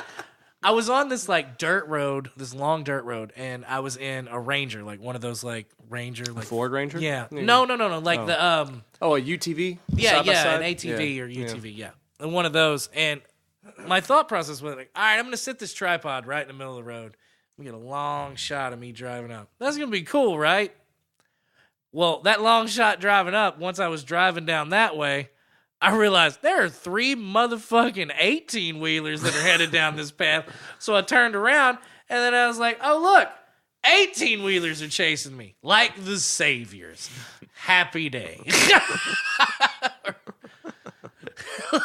I was on this like dirt road, this long dirt road, and I was in a Ranger, like one of those like Ranger, like Ford Ranger. Yeah, no, like the a UTV. yeah, side by yeah, side? an ATV or UTV, yeah, and one of those. And my thought process was like, all right, I'm gonna sit this tripod right in the middle of the road. We get a long shot of me driving up. That's gonna be cool, right? Well, that long shot driving up. Once I was driving down that way, I realized there are 3 motherfucking 18-wheelers that are headed down this path. So I turned around, and then I was like, oh, look, 18-wheelers are chasing me. Like the saviors. Happy day.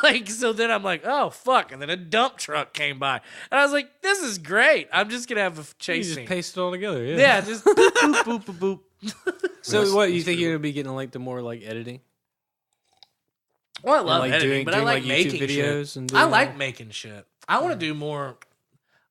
Like, so then I'm like, oh, fuck. And then a dump truck came by. And I was like, this is great. I'm just going to have a chase You scene. just paste it all together. Yeah. Yeah, just boop, boop, boop, boop, boop. So what, you think you're going to be getting like the more like editing? Well, I love like editing, but I doing like YouTube making videos shit. and doing I like that? making shit. I want to do more.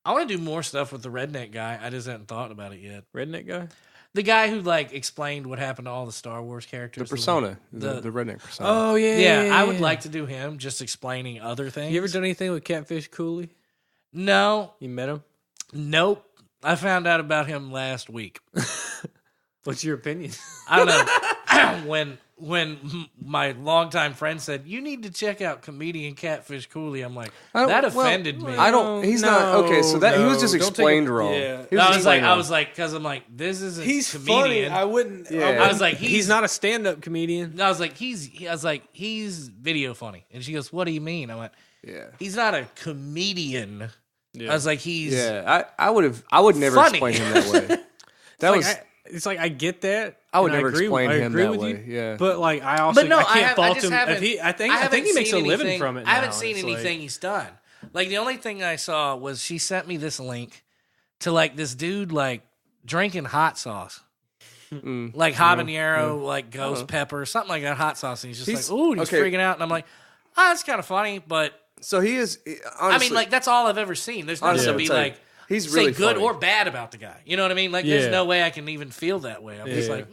I want to do more stuff with the redneck guy. I just hadn't thought about it yet. Redneck guy? The guy who like explained what happened to all the Star Wars characters. The persona, the redneck persona. Oh yeah. Yeah, I would like to do him, just explaining other things. You ever done anything with Catfish Cooley? No. You met him? Nope. I found out about him last week. What's your opinion? I don't know. When my longtime friend said, you need to check out comedian Catfish Cooley, I'm like, that offended me. I don't. He's not okay. So that he was just explained wrong. Yeah. I was like, because I'm like, this isn't. He's comedian. funny. I wouldn't. Yeah. I was like, he's not a stand-up comedian. I was like, he's video funny. And she goes, what do you mean? I went, Yeah. he's not a comedian. I was like, he's I would never funny. explain him that way. That was. It's like I get that. I would and never explain I him agree that with way. you, Yeah. but like I also I can't fault just him. haven't- I think he makes a living from it. I haven't now. seen It's anything he's done. Like the only thing I saw was she sent me this link to like this dude like drinking hot sauce. Like habanero, like ghost pepper, something like that, hot sauce. And he's just like, ooh, he's freaking out. And I'm like, oh, that's kind of funny, but So he is. Honestly, I mean, like that's all I've ever seen. There's nothing to be like, he's say really good funny. or bad about the guy. You know what I mean? Like, there's no way I can even feel that way. I'm just like,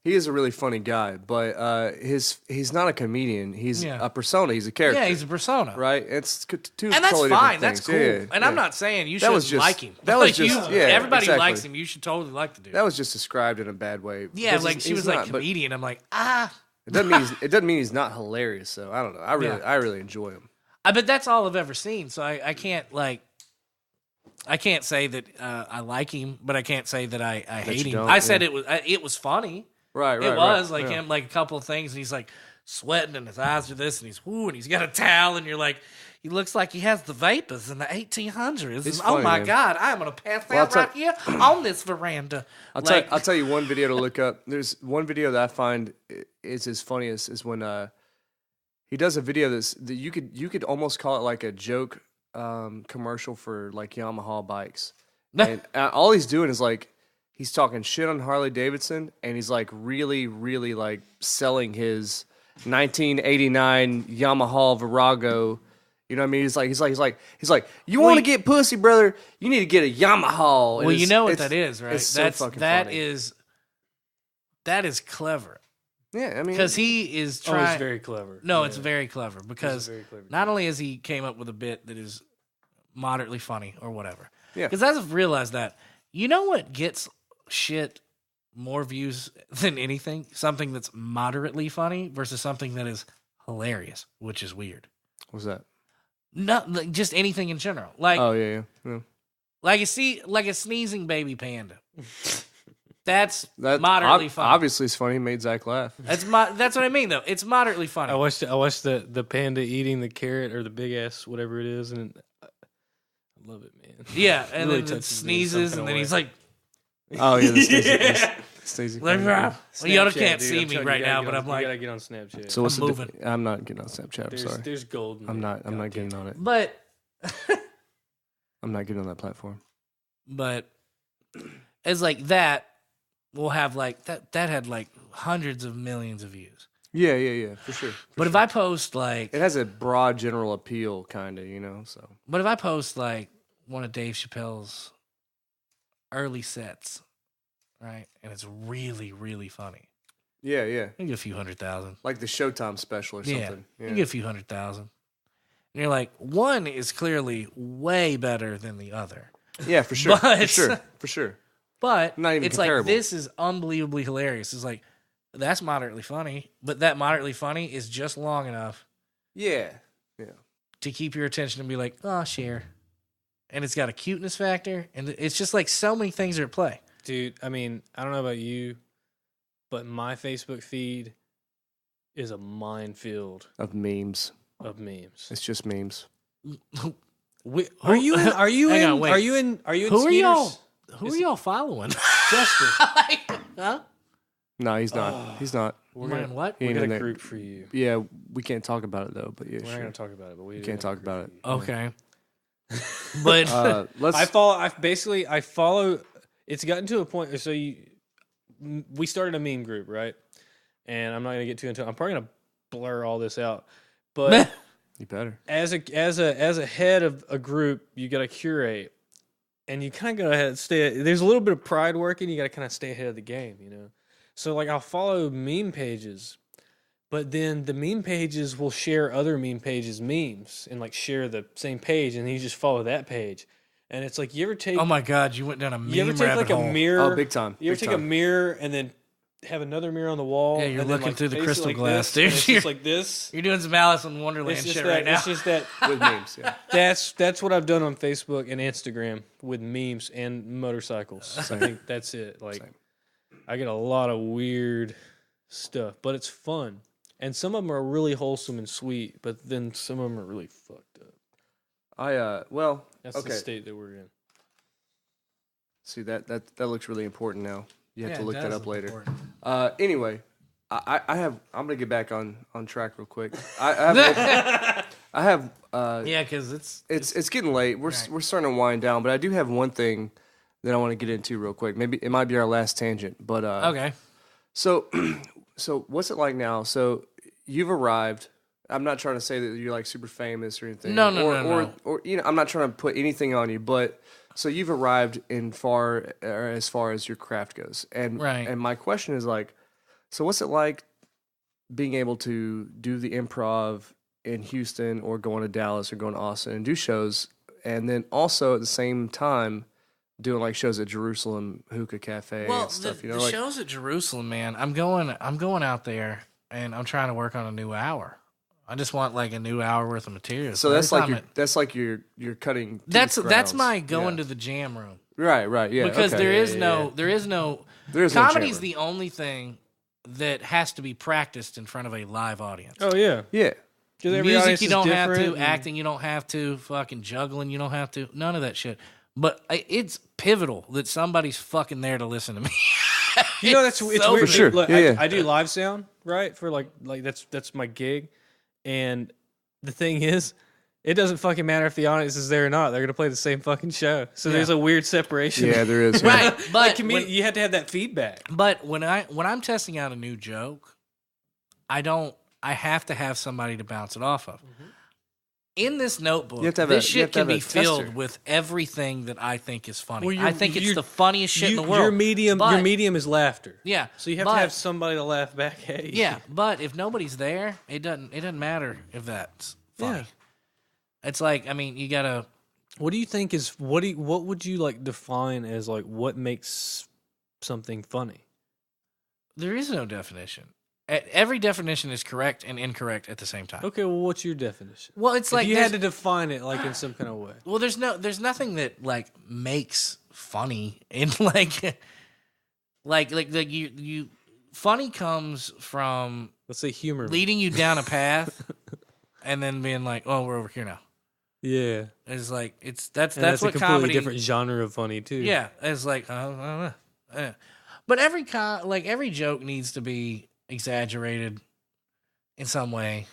He is a really funny guy, but he's not a comedian. He's a persona. He's a character. yeah, he's a persona. right. It's two And that's totally fine. different That's things. cool. Yeah, and yeah. I'm not saying you That was shouldn't just- like him. that was Like, just- yeah, everybody who exactly. likes him, you should totally like the dude. That was just described in a bad way. Yeah, Because like she he's was like not, but comedian. I'm like, It doesn't mean he's not hilarious. So I don't know. I really enjoy him. but that's all I've ever seen. So I can't like, I can't say that I like him, but I can't say that I hate him. don't, I said it was funny. Right. It was like him, like a couple of things, and he's like sweating, and his eyes are this, and he's got a towel, and you're like, he looks like he has the vapors in the 1800s. It's Oh funny, my man. God, I'm gonna pass out right here on this veranda. I'll tell you one video to look up. There's one video that I find is as funny as when he does a video that you could almost call it like a joke commercial for like Yamaha bikes. And all he's doing is like he's talking shit on Harley Davidson, and he's like really, really like selling his 1989 Yamaha Virago. You know what I mean? He's like, you want to get pussy, brother? You need to get a Yamaha. Well, you know what that is, right? It's so fucking funny. That is clever. Yeah, I mean, Because he is Oh, trying. it's very clever. No, Yeah. it's very clever because not only has he came up with a bit that is moderately funny or whatever. Yeah. Because I've realized that. You know what gets shit more views than anything? Something that's moderately funny versus something that is hilarious, which is weird. what's that? Not like, just anything in general. Like Oh yeah. like a sneezing baby panda. That's That moderately funny. Obviously, it's funny. He made Zach laugh. That's what I mean though. It's moderately funny. I watched the panda eating the carrot or the big ass whatever it is, and I love it, man. Yeah, and Really then it touches me in some sneezes, kind and of then way. he's like, Oh yeah, the Stacey. Yeah. Stacey. well, y'all Snapchat, can't dude, see I'm me telling you, right you gotta now, get but on- I'm you like, gotta get on Snapchat. So what's I'm the moving. I'm not getting on Snapchat. I'm there's sorry. there's gold. I'm not getting on it. but I'm not getting on that platform. it's like that will have like that had like hundreds of millions of views. Yeah, for sure. But if I post like, It has a broad general appeal, kind of, you know. So but if I post like one of Dave Chappelle's early sets, right, and it's really really funny, yeah, you get a few 100,000. like the Showtime special or Yeah, something. you get a few 100,000. And you're like, one is clearly way better than the other. Yeah, for sure, But- for sure. But Not even it's comparable. like, this is unbelievably hilarious. It's like, that's moderately funny, but that moderately funny is just long enough Yeah. to keep your attention and be like, oh, share. And it's got a cuteness factor. And it's just like so many things are at play. Dude, I mean, I don't know about you, but my Facebook feed is a minefield Of memes. of memes. It's just memes. Are you in? Are you Hang in? on, wait. Are you in? Are you in? Who are Skeeter's? y'all? Who are y'all following? Justin. Huh? No, he's not. He's not. Man, what? He We ain't got in a there. group for you. Yeah, we can't talk about it though. But yeah, We're not sure. going to talk about it, but we can't talk about it. Okay. But Let's. I follow. It's gotten to a point. So we started a meme group, right? And I'm not going to get too into it. I'm probably going to blur all this out. But You better. as a head of a group, you got to curate, and you kind of got to stay. There's a little bit of pride working. You got to kind of stay ahead of the game, you know. So like I'll follow meme pages, but then the meme pages will share other meme pages memes and like share the same page, and you just follow that page. And it's like, you ever take oh my God, you went down a meme you ever take rabbit like hole. a mirror? Oh, big time. You ever Big take a time. mirror and then have another mirror on the wall? Yeah, you're and then, looking like, through the face it crystal like glass, this, and dude. It's just like this. You're doing some Alice in Wonderland It's just shit that. right now. It's just that. With memes, yeah. That's what I've done on Facebook and Instagram with memes and motorcycles. I think that's it. Like, Same. I get a lot of weird stuff, but it's fun. And some of them are really wholesome and sweet, but then some of them are really fucked up. Well, That's okay. the state that we're in. See, that looks really important now. You have Yeah, to it look that does up look later. important. Anyway, I'm gonna get back on track real quick. I have Yeah, because it's getting late. We're starting to wind down, but I do have one thing that I want to get into real quick. Maybe it might be our last tangent, but okay. So what's it like now? So you've arrived. I'm not trying to say that you're like super famous or anything. No, or you know, I'm not trying to put anything on you, but so you've arrived as far as your craft goes. And Right. and my question is like, so what's it like being able to do the improv in Houston or going to Dallas or going to Austin and do shows, and then also at the same time doing like shows at Jerusalem Hookah Cafe Well, and stuff, the, you know, the like shows at Jerusalem, man. I'm going out there, and I'm trying to work on a new hour. I just want like a new hour worth of material. so that's every like time that's like you're cutting. that's grounds. my going Yeah. to the jam room right, yeah, because okay. there is no There is no comedy's jam the only thing that has to be practiced in front of a live audience. Oh yeah, Yeah. Music you don't have to, acting you don't have to, fucking juggling you don't have to, none of that shit. But it's pivotal that somebody's fucking there to listen to me. You know, it's weird. For sure. Look, Yeah. I do live sound, right? For like that's my gig. And the thing is, it doesn't fucking matter if the audience is there or not. They're gonna play the same fucking show. So there's a weird separation. Yeah, there is. Right. But You have to have that feedback. But when I'm testing out a new joke, I have to have somebody to bounce it off of. Mm-hmm. In this notebook, You have to have this you shit have to can have be a filled tester. with everything that I think is funny. Well, I think it's the funniest shit in the world. Your medium is laughter. Yeah. So you have to have somebody to laugh back at you. Yeah, but if nobody's there, it doesn't matter if that's funny. Yeah. It's like, I mean, you gotta. What do you think is what would you like define as like what makes something funny? There is no definition. Every definition is correct and incorrect at the same time. Okay, well, what's your definition? Well, it's If like you had to there's- define it like in some kind of way. well, there's nothing that like makes funny in like you funny comes from Let's say humor. leading you down a path and then being like, oh, we're over here now. Yeah, It's like that's and that's a what completely comedy. different genre of funny too. Yeah, it's like I don't know. But every joke needs to be exaggerated in some way,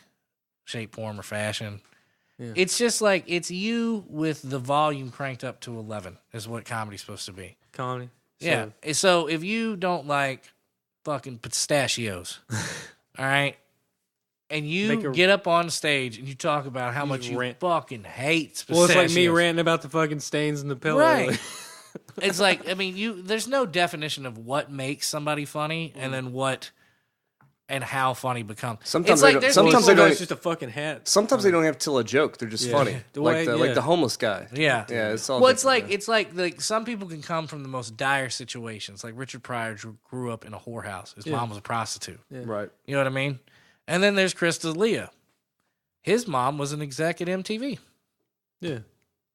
shape, form, or fashion. Yeah. It's just like it's you with the volume cranked up to 11 is what comedy's supposed to be. comedy. Yeah. So if you don't like fucking pistachios, all right, and you get up on stage and you talk about how much you fucking hate pistachios. Well, it's like me ranting about the fucking stains in the pillow. Right. It's like, I mean, there's no definition of what makes somebody funny and then what and how funny becomes. Sometimes it's they like don't- sometimes they It's don't- just a fucking hat. Sometimes they don't have to tell a joke. They're just funny. Like the homeless guy. Yeah. Yeah, it's all Well, it's different, like some people can come from the most dire situations. Like Richard Pryor grew up in a whorehouse. His mom was a prostitute. man. Right. You know what I mean? And then there's Chris D'Elia. His mom was an exec at MTV. Yeah.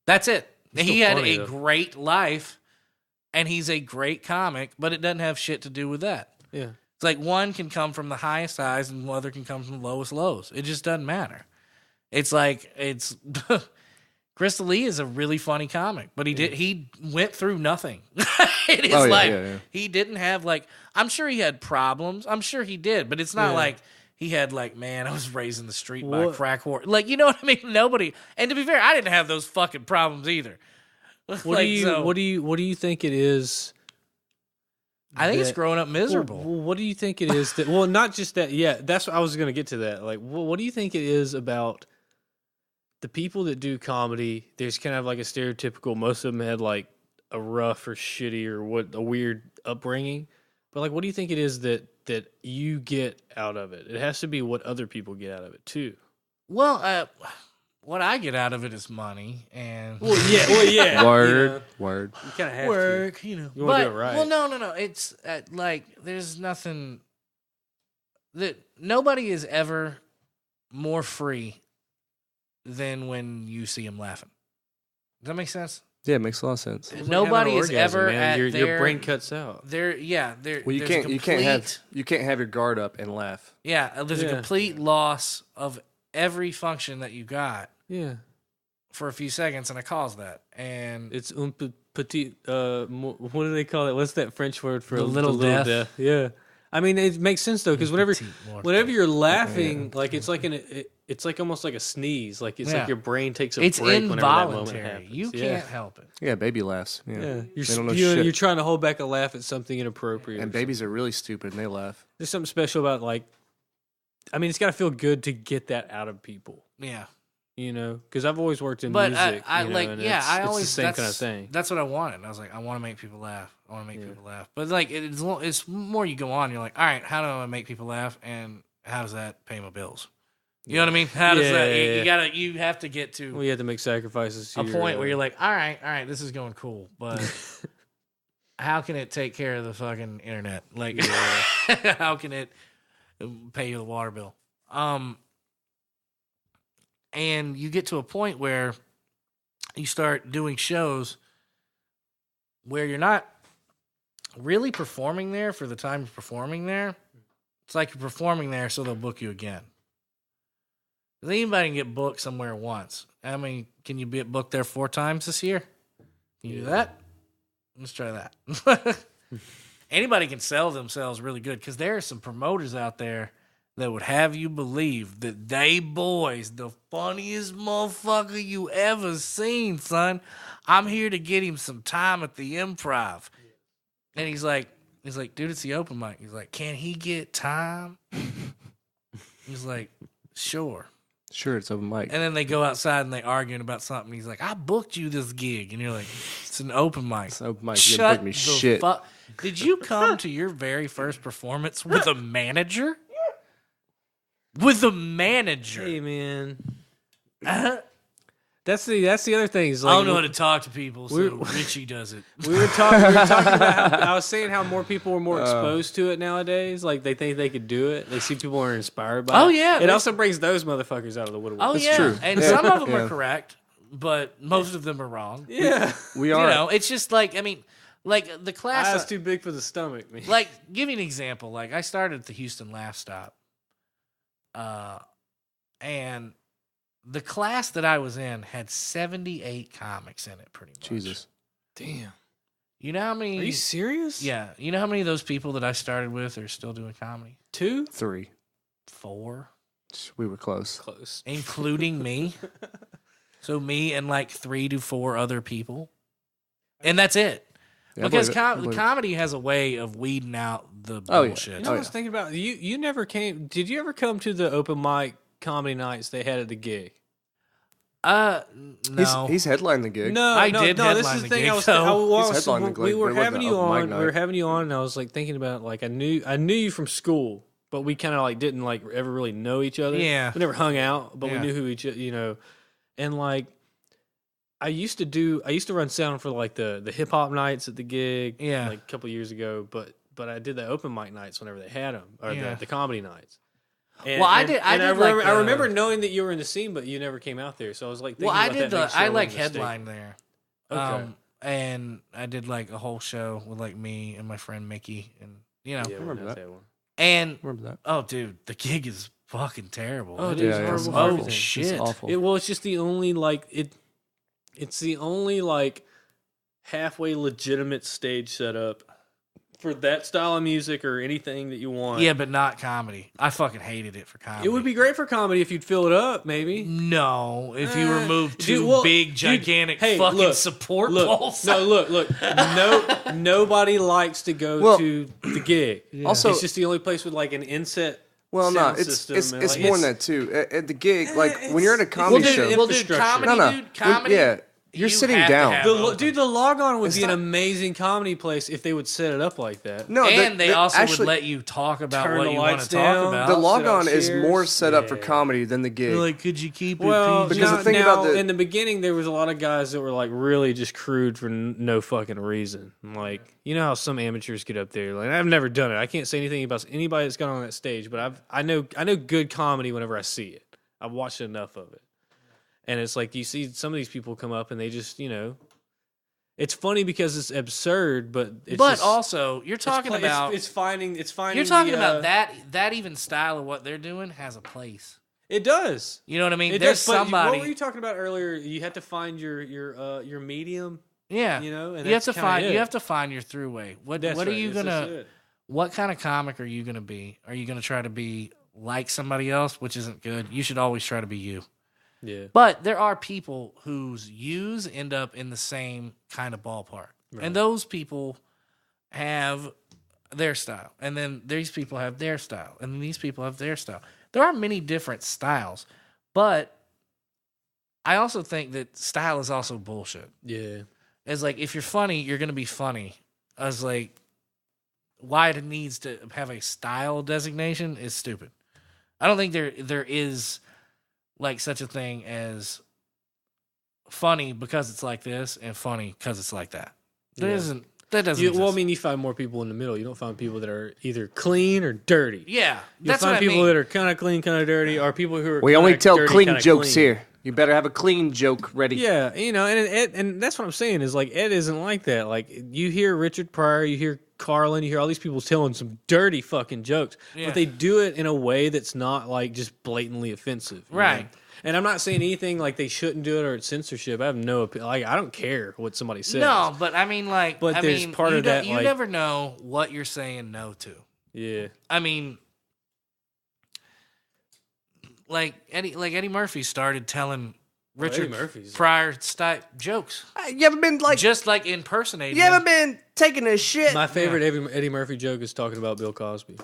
That's it. He had funny, a though. great life, and he's a great comic, but it doesn't have shit to do with that. Yeah. It's like one can come from the highest highs and the other can come from the lowest lows. It just doesn't matter. It's like Chris Lee is a really funny comic, but he went through nothing in his life. Yeah. He didn't have I'm sure he had problems. I'm sure he did, but it's not like he had man, I was raised in the street by a crack whore. Like, you know what I mean? Nobody. And to be fair, I didn't have those fucking problems either. What do you think it is? I think it's growing up miserable. Well, what do you think it is that? Well, not just that. Yeah, that's what I was going to get to. That. Like, what do you think it is about the people that do comedy? There's kind of like a stereotypical. Most of them had like a rough or shitty or a weird upbringing. But like, what do you think it is that you get out of it? It has to be what other people get out of it too. Well, what I get out of it is money and yeah. Word. You kind of have work, to. you know. You want to do it right. Well, no. It's there's nothing that nobody is ever more free than when you see them laughing. Does that make sense? Yeah, it makes a lot of sense. Nobody is ever at your brain cuts out. Well, you can't have your guard up and laugh. Yeah, there's a complete loss of every function that you got. Yeah. For a few seconds, and I cause that. And It's petit. What do they call it? What's that French word for The a little death? Yeah. I mean, it makes sense though, because whenever you're laughing, like it's like it's like almost like a sneeze. Like it's like your brain takes a it's break whenever that moment involuntary. happens. You can't help it. Yeah, baby laughs. Yeah. Yeah, They don't know shit. you're trying to hold back a laugh at something inappropriate. And babies are really stupid and they laugh. There's something special about I mean, it's got to feel good to get that out of people. Yeah. You know, because I've always worked in But music. I you know, like, and yeah, it's, I it's always the same kind of thing. That's what I wanted. I was like, I want to make people laugh. I want to make people laugh. But like, it's more you go on. You're like, all right, how do I make people laugh, and how does that pay my bills? You know what I mean? How does that? You have to get to Well, you have to make sacrifices. To a point where you're like, all right, this is going cool, but how can it take care of the fucking internet? Like, how can it pay you the water bill? And you get to a point where you start doing shows where you're not really performing there for the time you're performing there. It's like you're performing there, so they'll book you again. If anybody can get booked somewhere once, I mean, can you get booked there 4 times this year? Can you do that? Let's try that. Anybody can sell themselves really good because there are some promoters out there that would have you believe that they boys, the funniest motherfucker you ever seen, son. I'm here to get him some time at the Improv. And he's like, dude, it's the open mic. He's like, can he get time? He's like, sure. Sure, it's open mic. And then they go outside and they arguing about something. He's like, I booked you this gig. And you're like, it's an open mic. It's an open mic. Shut You didn't book me the shit. Did you come to your very first performance with a manager? With a manager? Hey, man. That's the other thing. Is like, I don't know how to talk to people, so Richie does it. We were talking about how I was saying how more people are more exposed to it nowadays. Like they think they could do it. They see people are inspired by it. Oh, yeah. It also brings those motherfuckers out of the woodwork. Oh, yeah. true. And some of them are correct, but most of them are wrong. Yeah. We are. You know, it's just like, I mean, like the class. Eyes too big for the stomach, man. Like, give you an example. Like, I started at the Houston Laugh Stop. And the class that I was in had 78 comics in it, pretty much. Jesus. Damn. You know how many? Are you serious? Yeah. You know how many of those people that I started with are still doing comedy? 2? 3. 4. We were close. Close. Including me. So me and like 3 to 4 other people. And that's it. Yeah, Because I believe it. comedy has a way of weeding out the Oh, yeah. bullshit. You know what I was thinking about? You never came. Did you ever come to the open mic comedy nights they had at the gig? No. He's headlining the gig. No, I no, did no. This headline is the the thing. gig, I was. though. He's headlining the We gig, were but it wasn't having an you open mic on. night. We were having you on, and I was like thinking about like I knew you from school, but we kind of like didn't like ever really know each other. Yeah. we never hung out, but Yeah. we knew who each and like I used to run sound for like the hip hop nights at the gig. Yeah. like a couple years ago, but I did the open mic nights whenever they had them, or Yeah. the comedy nights. And, Well, I did I remember knowing that you were in the scene, but you never came out there. So I was like, thinking Well, I about did that next year I I like wanted to stay. headline there. Okay. And I did like a whole show with like me and my friend Mickey, and you know, Yeah, remember that's that. one. and Remember that? oh, dude, the gig is fucking terrible. Oh, It dude, is it's horrible horrible. for Oh everything. shit! It's awful. It's just the only like it's the only like halfway legitimate stage setup for that style of music or anything that you want. Yeah, but not comedy. I fucking hated it for comedy. It would be great for comedy if you'd fill it up, maybe. no if you remove 2 Dude, well, big dude, gigantic hey, fucking look, support Look, poles. no, look. No, nobody likes to go Well, to the gig. Also- it's just the only place with like an inset. Well, no, sound it's system and, it's like, more than that too. At the gig, like when you're at a well, comedy dude, show, well, dude, infrastructure. comedy, no, dude, When- comedy. yeah, you're you sitting have to down. have The open. log on would It's be an not- amazing comedy place if they would set it up like that. No, And they also actually, would let you talk about Turn what the you want lights to talk down. about. the sit log on on is chairs. more set up for Yeah. comedy than the gig. They're like, could you keep it Well, PG? Because the thing about the- in the beginning, there was a lot of guys that were like really just crude for no fucking reason. Like, you know how some amateurs get up there. Like, I've never done it. I can't say anything about anybody that's gone on that stage, but I know good comedy whenever I see it. I've watched enough of it, and it's like you see some of these people come up and they just it's funny because it's absurd, but it's but just, also, you're talking about it's finding you're talking about that even style of what they're doing has a place. It does. You know what I mean? It There's does, but somebody. What were you talking about earlier? You had to find your medium. Yeah, You know, and you have that's to kinda find it. you have to find your throughway. What That's what are right. you That's gonna? it. What kind of comic are you gonna be? Are you gonna try to be like somebody else, which isn't good? You should always try to be you. Yeah. But there are people whose yous end up in the same kind of ballpark, and those people have their style, and then these people have their style, and then these people have their style. There are many different styles, but I also think that style is also bullshit. Yeah. It's like, if you're funny, you're going to be funny. I was like, why it needs to have a style designation is stupid. I don't think there is like such a thing as funny because it's like this and funny because it's like that. There Yeah. isn't. That doesn't. Well, I exist. mean, you find more people in the middle. You don't find people that are either clean or dirty. yeah, You that's find what I people mean. that are kind of clean, kind of dirty, or people who are We only kinda tell dirty, clean kinda jokes clean. here. You better have a clean joke ready. Yeah, and that's what I'm saying is like Ed isn't like that. Like you hear Richard Pryor, you hear Carlin, you hear all these people telling some dirty fucking jokes, but they do it in a way that's not like just blatantly offensive, Right? Know? And I'm not saying anything like they shouldn't do it or it's censorship. I have no opinion. Like I don't care what somebody says. No, but I mean, like, but there's part of that. You never know what you're saying no to. Yeah, I mean, like Eddie Murphy started telling Richard Pryor type jokes. You ever been like just like impersonating? You ever been taking a shit? My favorite Eddie Murphy joke is talking about Bill Cosby.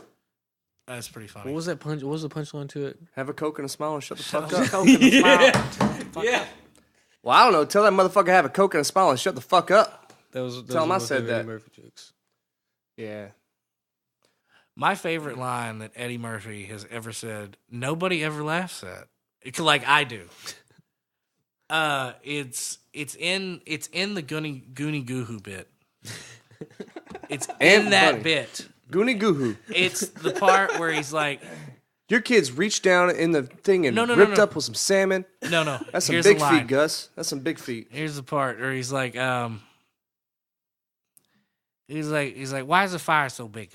That's pretty funny. What was that punch? What was the punchline to it? Have a Coke and a smile and shut the fuck up. Coke and a smile. Yeah. Well, I don't know. Tell that motherfucker have a Coke and a smile and shut the fuck up. Tell him I said that. Eddie Murphy jokes. Yeah. My favorite line that Eddie Murphy has ever said, nobody ever laughs at. Like I do. It's in the Goonie Goo bit. It's in that bit. Goonie Goo. It's the part where he's like, your kids reached down in the thing and ripped up with some salmon. No. That's some Here's big the line. feet, Gus. That's some big feet. Here's the part where he's like, why is the fire so big?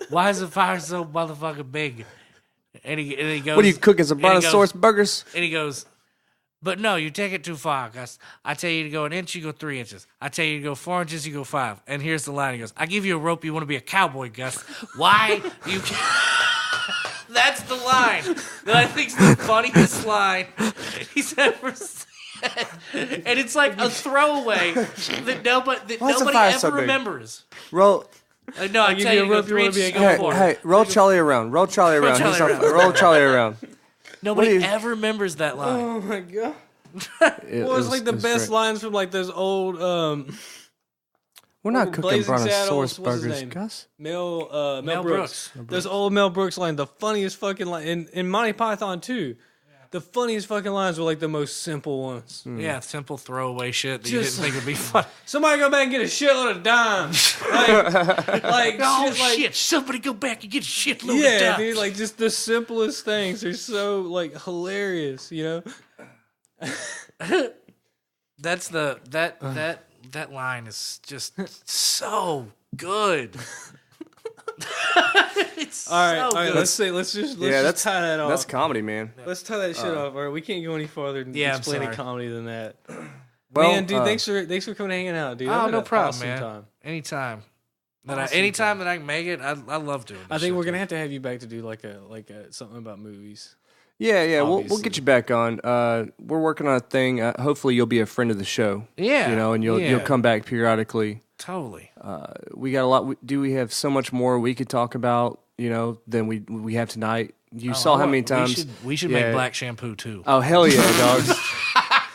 Why is the fire so motherfucking big? And he goes, what are you cooking, some brontosaurus burgers? And he goes, but no, you take it too far, Gus. I tell you to go an inch, you go 3 inches. I tell you to go 4 inches, you go 5. And here's the line. He goes, I give you a rope, you want to be a cowboy, Gus. Why you That's the line that I think's the funniest line he's ever said. And it's like a throwaway that nobody ever remembers. Roll. No, I tell you to go 3 inches, you go 4. Hey, roll Charlie around. Roll Charlie around. Roll Charlie around. Nobody ever remembers that line. Oh my god! It's like the best lines from like those old. We're not cooking brontosaurus Saddles, burgers, Gus. Mel Brooks. Those old Mel Brooks lines, the funniest fucking line in Monty Python too. The funniest fucking lines were like the most simple ones. Yeah, simple throwaway shit that you didn't think would be funny. Somebody go back and get a shitload of dimes. Shit! Somebody go back and get a shitload of dimes. Yeah, dude, like just the simplest things are so like hilarious, you know. That's that line is just so good. It's all right, good. Let's just tie that off. That's comedy, man. Let's tie that shit off. All right, we can't go any farther than explaining comedy than that. Well, man, dude, thanks for coming hanging out, dude. Oh, no problem, man. Time. Anytime that I can make it, I love doing it. I think we're gonna have to have you back to do like a something about movies. Yeah, we'll get you back on. We're working on a thing. Hopefully, you'll be a friend of the show. Yeah, and you'll come back periodically. Totally. We got a lot. We have so much more we could talk about, than we have tonight. You saw how many times we should make black shampoo too. Oh hell yeah, dogs!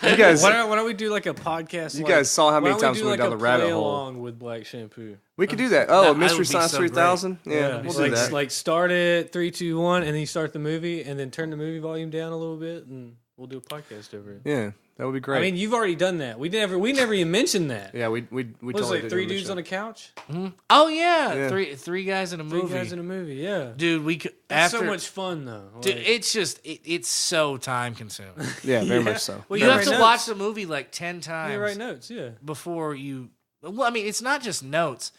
You guys, why don't we do like a podcast? You guys saw how many times we went down the rabbit hole. Along with black shampoo. We could do that. Oh, Mystery Science 3000. Yeah, we'll do that. Like start it 3, 2, 1, and then you start the movie, and then turn the movie volume down a little bit, and we'll do a podcast over it. Yeah, that would be great. I mean, you've already done that. We never even mentioned that. Yeah, we what totally was it, like did 3 dudes on a couch? Mm-hmm. Oh yeah. Three guys in a movie. 3 guys in a movie. Yeah, dude. We could. That's so much fun though. Dude, it's just it's so time consuming. Yeah, very much so. Well, you have to watch the movie like 10 times. You write notes, yeah. Before you. Well, I mean, it's not just notes.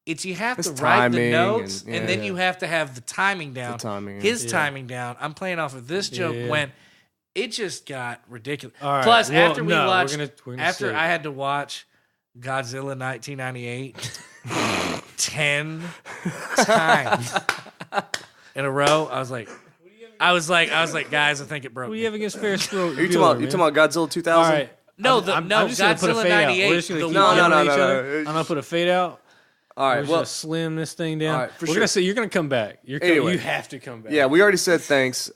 It's you have to write the notes, and then you have to have the timing down. His timing down. I'm playing off of this joke when it just got ridiculous. Right. Plus, well, after we watched, we're gonna after I had to watch Godzilla 1998 10 times in a row, I was like, guys, I think it broke. What do you have against Ferris Bueller? Are you talking about Godzilla 2000? All right. No, I'm just gonna put a Godzilla fade 98. out. We're just gonna keep no. I'm gonna put a fade out. All right, we're gonna slim this thing down. All right, we're gonna say you're gonna come back. Anyway. You have to come back. Yeah, we already said thanks.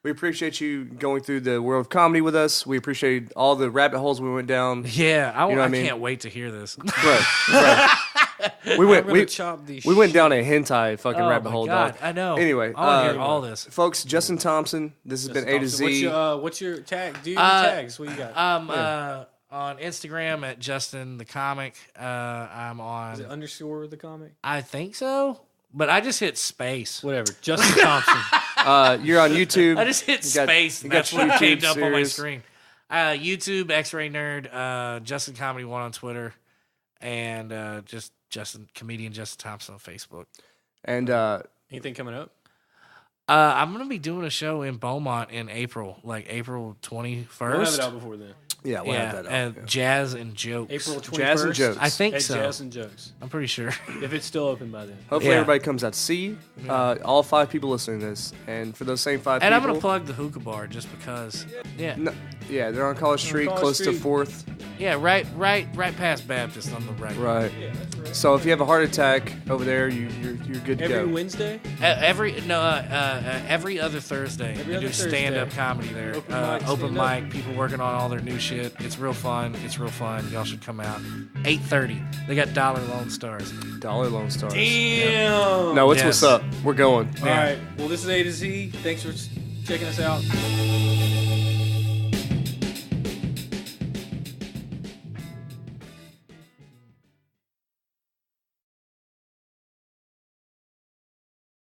We appreciate you going through the world of comedy with us. We appreciate all the rabbit holes we went down. Yeah, I can't wait to hear this. Right. We went down a hentai fucking rabbit hole, dog. I know. Anyway, I want to hear all this, folks. Justin Thompson. This has been A to Z. What's your tag? Do you tags? What you got? On Instagram at Justin the Comic. I'm on. Is it _ the comic? I think so, but I just hit space. Whatever. Justin Thompson. You're on YouTube. I just hit space. You That's got your what came YouTube up on my series. screen. YouTube, X-Ray Nerd, Justin Comedy 1 on Twitter, and just comedian Justin Thompson on Facebook. And Anything coming up? I'm gonna be doing a show in Beaumont in April, like April 21st. We'll have it out before then. yeah, we'll have that out. and Yeah. Jazz and Jokes. April 21st. Jazz and Jokes. I think At so. Jazz and Jokes. I'm pretty sure. If it's still open by then. Hopefully Yeah. everybody comes out to see all 5 people listening to this. And for those same 5 And I'm people... gonna plug the hookah bar just because. Yeah, No, yeah, they're on College Street, College close Street. to 4th. yeah, right past Baptist on the right. Right. So if you have a heart attack over there, you're good to Every go. Wednesday? Every other Thursday, Every they other do stand-up Thursday. comedy there. Open mic, Open stand-up. mic, people working on all their new shit. It's real fun. Y'all should come out. 8:30. They got dollar Lone Stars. Dollar Lone Stars. Damn! No, it's Yes. what's up. We're going. All right. Well, this is A to Z. Thanks for checking us out.